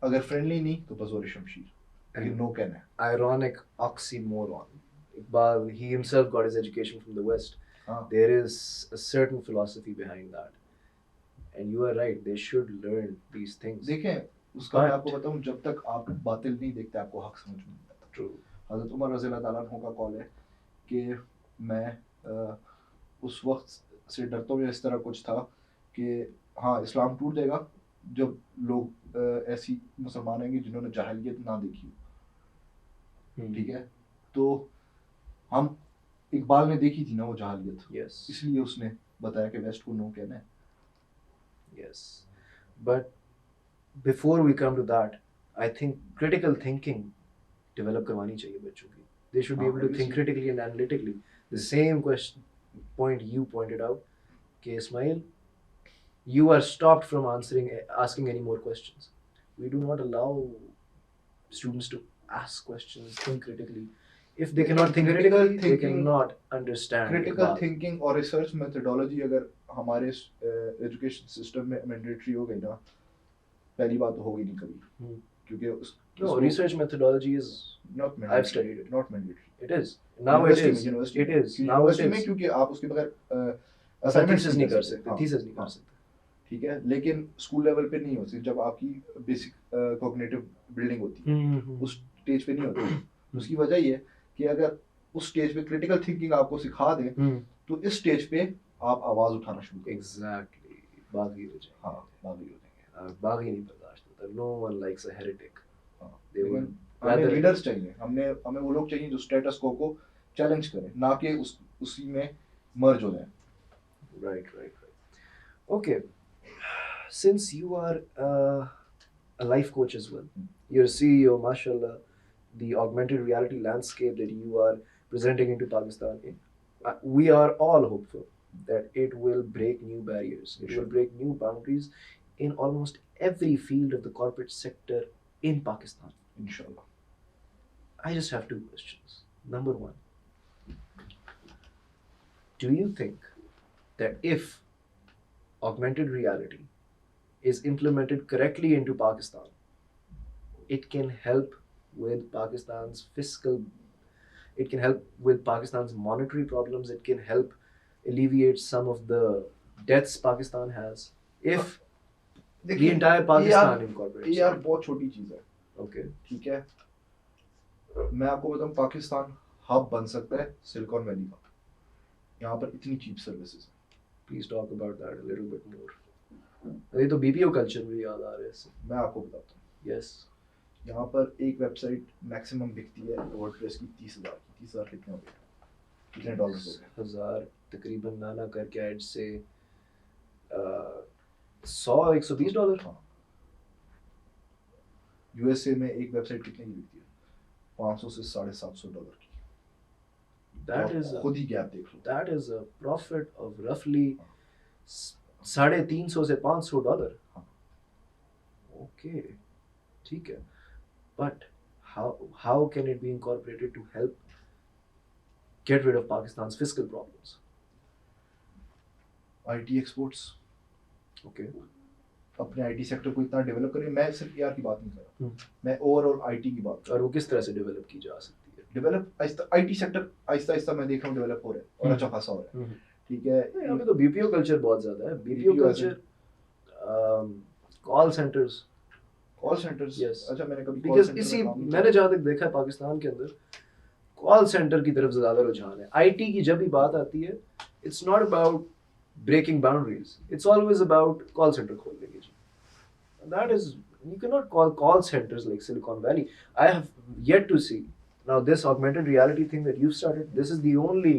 अगर फ्रेंडली नहीं तो बज़ोर शमशीर, लेकिन नो कहना है। ironic oxymoron. Iqbal, he himself got his education from the West. हाँ. There is a certain philosophy behind that. And you are right, they should learn these things. देखें, उसका मैं But- आपको बताऊं, जब तक आप बातिल नहीं देखते आपको हक समझ में नहीं आता। True. हज़रत उमर रज़ी अल्लाह ताला अन्हु का कॉल है कि मैं उस वक्त से डरता हूँ, इस तरह कुछ था कि हाँ, इस्लाम टूट जाएगा जब लोग ऐसी मुसलमान आएंगे जिन्होंने जाहिलियत ना देखी हो, ठीक है। तो हम, इकबाल ने देखी थी ना वो जाहिलियत, Yes. इसलिए उसने बताया कि वेस्ट को नो कहना है। Yes. But before we come to that, I think critical thinking develop करवानी चाहिए बच्चों की. They should be able to think obviously. critically and analytically. The same point you pointed out, कि Ismail, you are stopped from asking any more questions. We do not allow students to ask questions, think critically. If they cannot think Critical critically, they thinking- cannot understand critical Iqbal. Thinking और research methodology अगर हमारे education system में mandatory हो गई ना, पहली बात तो होगी नहीं कभी, क्योंकि No, research methodology is. Not I've studied it. Not mandatory. It is. Now it is. University It is. Now it university में, is. क्योंकि आप उसके बगैर अपना असाइनमेंट्स thesis नहीं कर सकते. हाँ, Thesis नहीं हाँ, कर सकते. ठीक है। लेकिन स्कूल लेवल पे नहीं होती, जब आपकी बेसिक कॉग्निटिव बिल्डिंग होती है उस स्टेज पे नहीं होती। उसकी वजह ये है कि अगर उस स्टेज पे क्रिटिकल थिंकिंग आपको सिखा दें, तो इस स्टेज पे आप आवाज उठाना शुरू करें। Exactly. बागी हो जाएंगे. हाँ, बागी हो जाएंगे। बागी नहीं बर्दाश्त होता. No one likes a heretic. हाँ, They would लेकिन हमें rather. लीडर्स चाहिए, हमें वो लोग चाहिए जो स्टेटस को चैलेंज करें, ना कि उसी में मर्ज हो जाए। Right. Okay. Since you are a life coach as well, you're a CEO, mashallah, the augmented reality landscape that you are presenting into Pakistan, we are all hopeful that it will break new barriers. It will break new boundaries in almost every field of the corporate sector in Pakistan. इंशाल्लाह। I just have two questions. Number one, do you think that if augmented reality is implemented correctly into Pakistan, it can help with Pakistan's it can help with Pakistan's monetary problems, it can help alleviate some of the debts Pakistan has, if the entire Pakistan incorporates यार it? बहुत छोटी चीज है, Okay. ठीक है। मैं आपको बताऊं, पाकिस्तान हब बन सकता है सिलिकॉन वैली का। यहाँ पर इतनी चीप सर्विसेज है। Please talk about that a little bit more. ये तो BPO कल्चर में याद आ रहा है इससे. मैं आपको बताता हूँ, Yes. यहाँ पर एक वेबसाइट मैक्सिमम बिकती है वर्डप्रेस की 30,000 की। 30,000 कितने हो गए, कितने डॉलर्स हो गए? 1000 तकरीबन नाना करके ऐड से 100-120 डॉलर. हाँ। यूएसए में एक वेबसाइट कितने की बिकती है? 500 से $750 की। That तो is आप खुद ही गैप देख लो। that is a profit of roughly 350 से 500 डॉलर. हाँ। Okay, ठीक है. But how can it be incorporated to help get rid of Pakistan's fiscal problems? IT exports, okay अपने आईटी सेक्टर को इतना डेवलप करें। मैं सिर्फ एआर की बात नहीं कर रहा, मैं ओवरऑल आईटी की बात कर और रहा वो किस तरह से डेवलप की जा सकती है? हूँ। डेवलप आहिस्ता, आईटी सेक्टर आहिस्ता आहिस्ता मैं देख रहा हूँ डेवलप हो रहा है और अच्छा खासा हो रहा है। ठीक है, यहाँ पे तो बीपीओ कल्चर बहुत ज़्यादा है। BPO BPO culture, call centres, call centres. Yes. अच्छा, मैंने कभी कॉल बिकॉज सेंटर इसी में काम नहीं मैंने किया। जहाँ तक देखा है पाकिस्तान के अंदर कॉल सेंटर की तरफ ज़्यादा रुझान है। आईटी की जब भी बात आती है, it's not about breaking boundaries, it's always about call centre खोलने की। That is, you cannot call centers like Silicon Valley. I have yet to see now this augmented reality thing that you've started. This is the only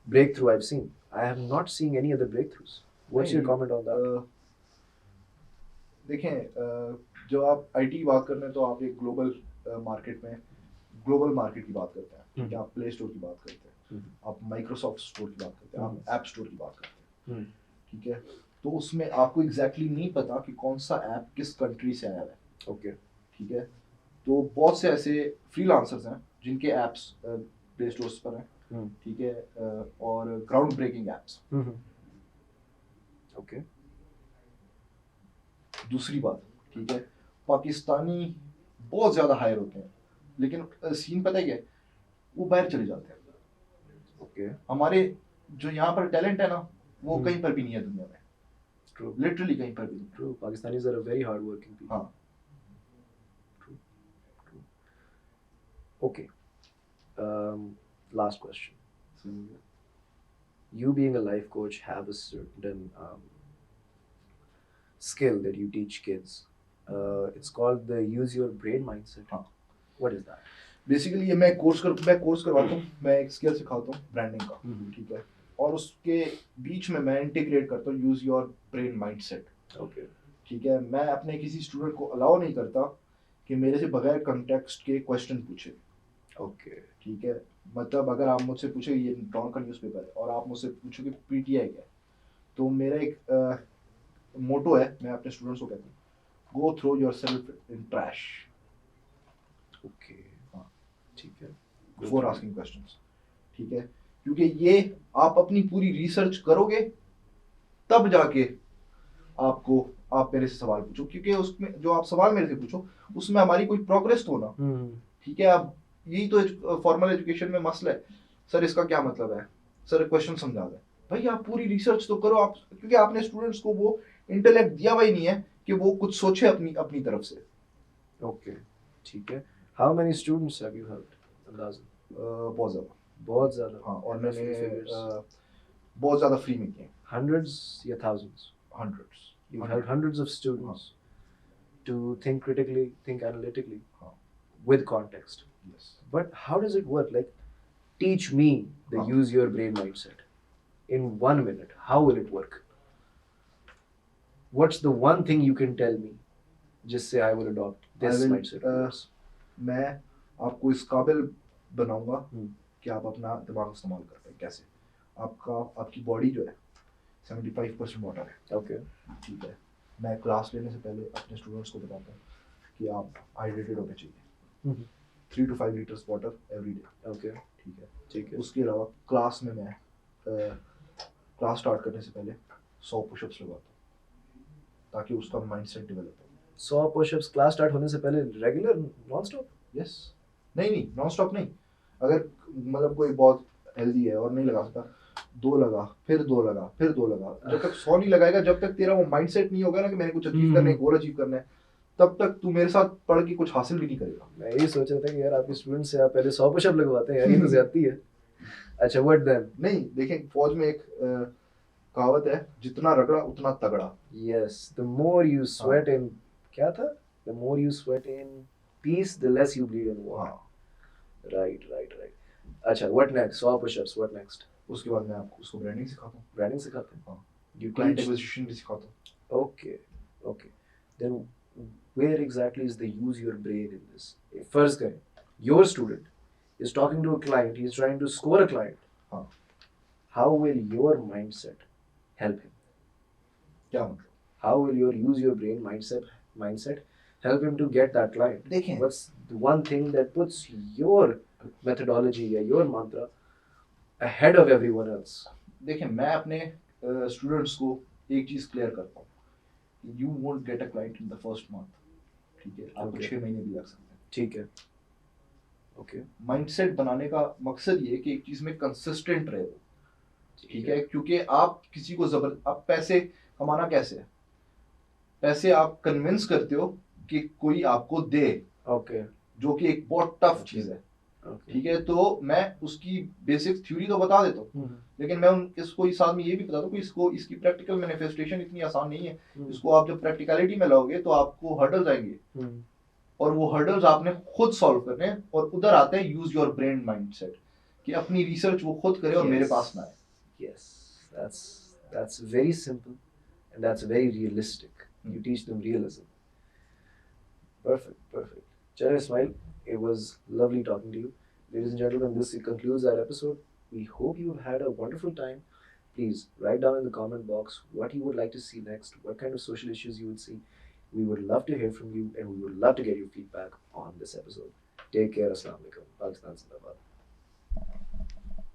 breakthrough I've seen. I have not seen any other breakthroughs. What's your नहीं, comment on that? देखें, जो आप IT की बात कर रहे हैं तो आप एक ग्लोबल मार्केट में, ग्लोबल मार्केट की बात करते हैं। ठीक है, आप प्ले स्टोर की बात करते हैं, आप माइक्रोसॉफ्ट स्टोर की बात करते हैं, आप ऐप स्टोर की बात करते हैं। ठीक है, तो उसमें आपको एग्जैक्टली नहीं पता कि कौन सा ऐप किस कंट्री से आया है। Okay. ठीक है, तो बहुत से ऐसे फ्रीलांसर्स हैं जिनके एप्स प्ले स्टोर्स पर हैं। ठीक है, और ग्राउंड ब्रेकिंग एप्स। Okay. दूसरी बात, ठीक है, पाकिस्तानी बहुत ज़्यादा हायर होते हैं, लेकिन सीन पता है क्या है, वो बाहर चले जाते हैं। Okay. हमारे जो यहाँ पर टैलेंट है ना, वो कहीं पर भी नहीं है दुनिया में, True. लिटरली कहीं पर भी नहीं। True. Pakistanis are a very hardworking people. हाँ, True. True. Okay. Last question. You being a life coach have a certain skill that you teach kids. It's called the use your brain mindset. हाँ। What is that? Basically ये मैं course करवाता हूँ, मैं एक skill सिखाता हूँ branding का। ठीक है, और उसके बीच में मैं इंटीग्रेट करता हूँ use your brain mindset. Okay. ठीक है, मैं अपने किसी स्टूडेंट को अलाउ नहीं करता कि मेरे से बगैर कंटेक्स्ट के क्वेश्चन पूछे। Okay. ठीक है, मतलब अगर आप मुझसे पूछे ये डॉन का न्यूज़पेपर है और आप मुझसे पूछो कि पीटीआई क्या है, तो मेरा एक मोटो है, मैं अपने स्टूडेंट्स को कहता हूँ, go throw yourself in trash. Okay. हाँ, ठीक है. Before asking questions. ठीक है, क्योंकि ये आप अपनी पूरी रिसर्च करोगे तब जाके आप मेरे से सवाल पूछो, क्योंकि उसमें जो आप सवाल मेरे से पूछो उसमें हमारी कोई प्रोग्रेस तो ना। ठीक है, आप यही तो फॉर्मल एजुकेशन में मसला है, सर इसका क्या मतलब है, सर क्वेश्चन समझा दे। भाई आप पूरी रिसर्च तो करो आप, क्योंकि आपने स्टूडेंट्स को वो इंटेलेक्ट दिया हुआ ही नहीं है कि वो कुछ सोचे अपनी अपनी तरफ से। Okay. ठीक है. How many students have you helped? अंदाज़न. बहुत ज़्यादा। बहुत ज़्यादा. हाँ, और Enough मैंने figures. बहुत ज़्यादा फ्री में किए। Hundreds या thousands? Hundreds. You've helped hundreds of students to think critically, think analytically, with context. Yes. But how does it work? Like, teach me the use your brain mindset in 1 minute. How will it work? What's the one thing you can tell me? Just say I will adopt this mindset. मैं आपको इस काबिल बनाऊंगा कि आप अपना दिमाग इस्तेमाल कर पाए। कैसे? आपकी बॉडी जो है 75% वाटर है। Okay. ठीक है, मैं क्लास लेने से पहले अपने स्टूडेंट्स को बताता हूँ कि आप हाइड्रेटेड होने चाहिए, 3 to 5 litres water every day. Okay. ठीक है, उसके अलावा क्लास में मैं क्लास स्टार्ट करने से पहले 100 पुशअप्स लगाता हूँ ताकि उसका माइंडसेट डेवलप हो। 100 push-ups class start होने से पहले regular non-stop? यस, नहीं नॉन स्टॉप नहीं। अगर मतलब कोई बहुत हेल्दी है और नहीं लगा सकता, 2 लगा, फिर 2 लगा, फिर 2 लगा, जब तक 100 नहीं लगाएगा, जब तक तेरा वो माइंडसेट नहीं होगा ना कि मैंने कुछ अचीव करना है, गोल अचीव करना है, तब तक तू मेरे साथ पढ़ के कुछ हासिल भी नहीं करेगा। मैं यही सोच रहा था कि यार आपके स्टूडेंट से आप पहले 100 पुशअप लगवाते हैं यार, ये तो ज्यादती है। अच्छा, व्हाट देन? नहीं, देखें फौज में एक कहावत है, जितना रगड़ा उतना तगड़ा। Yes, the more you sweat in, क्या था? The more you sweat in peace the less you bleed in war. Right. अच्छा, what next? 100 pushups, what next? उसके बाद मैं आपको उसको ब्रांडिंग सिखाता हूँ। ब्रांडिंग सिखाते हैं? हाँ, यू क्लाइंट एक्विजिशन भी सिखाता हूँ। Okay. Then where exactly is the use your brain in this? First guy, your student is talking to a client, he's trying to score a client. हाँ, How will your mindset help him? क्या मतलब? How will your use your brain mindset help him to get that client? देखें, What's the one thing that puts your methodology or your mantra ahead of everyone else? देखें, मैं अपने students को एक चीज़ clear करता हूँ, you won't get a client in the first month, ठीक है, आपको Okay. 6 महीने भी लग सकते हैं। ठीक है। ओके। माइंडसेट बनाने का मकसद ये है कि एक चीज़ में कंसिस्टेंट रहे वो, ठीक है, है। क्योंकि आप किसी को आप पैसे कमाना कैसे है, पैसे आप कन्विंस करते हो कि कोई आपको दे, ओके। जो कि एक बहुत टफ Okay. चीज़ है, ओके। ठीक है। तो मैं उसकी बेसिक थ्योरी तो बता देता हूँ, लेकिन मैं इसको इस साथ में ये भी बता दूँ कि इसको इसकी प्रैक्टिकल मैनिफेस्टेशन इतनी आसान नहीं है। इसको आप जब प्रैक्टिकलिटी में लाओगे तो आपको हर्डल्स आएंगे, और वो हर्डल्स आपने खुद सॉल्व करने हैं, और उधर आता है यूज योर ब्रेन माइंडसेट, कि अपनी रिसर्च वो खुद करे और मेरे पास ना आए। Yes, that's very simple, and that's very realistic. You teach them realism. Perfect, perfect. Chalo, Ismail, it was lovely talking to you. Ladies and gentlemen, this concludes our episode. We hope you've had a wonderful time. Please write down in the comment box what you would like to see next, what kind of social issues you would see. We would love to hear from you, and we would love to get your feedback on this episode. Take care. Assalamu alaikum. Pakistan Zindabad.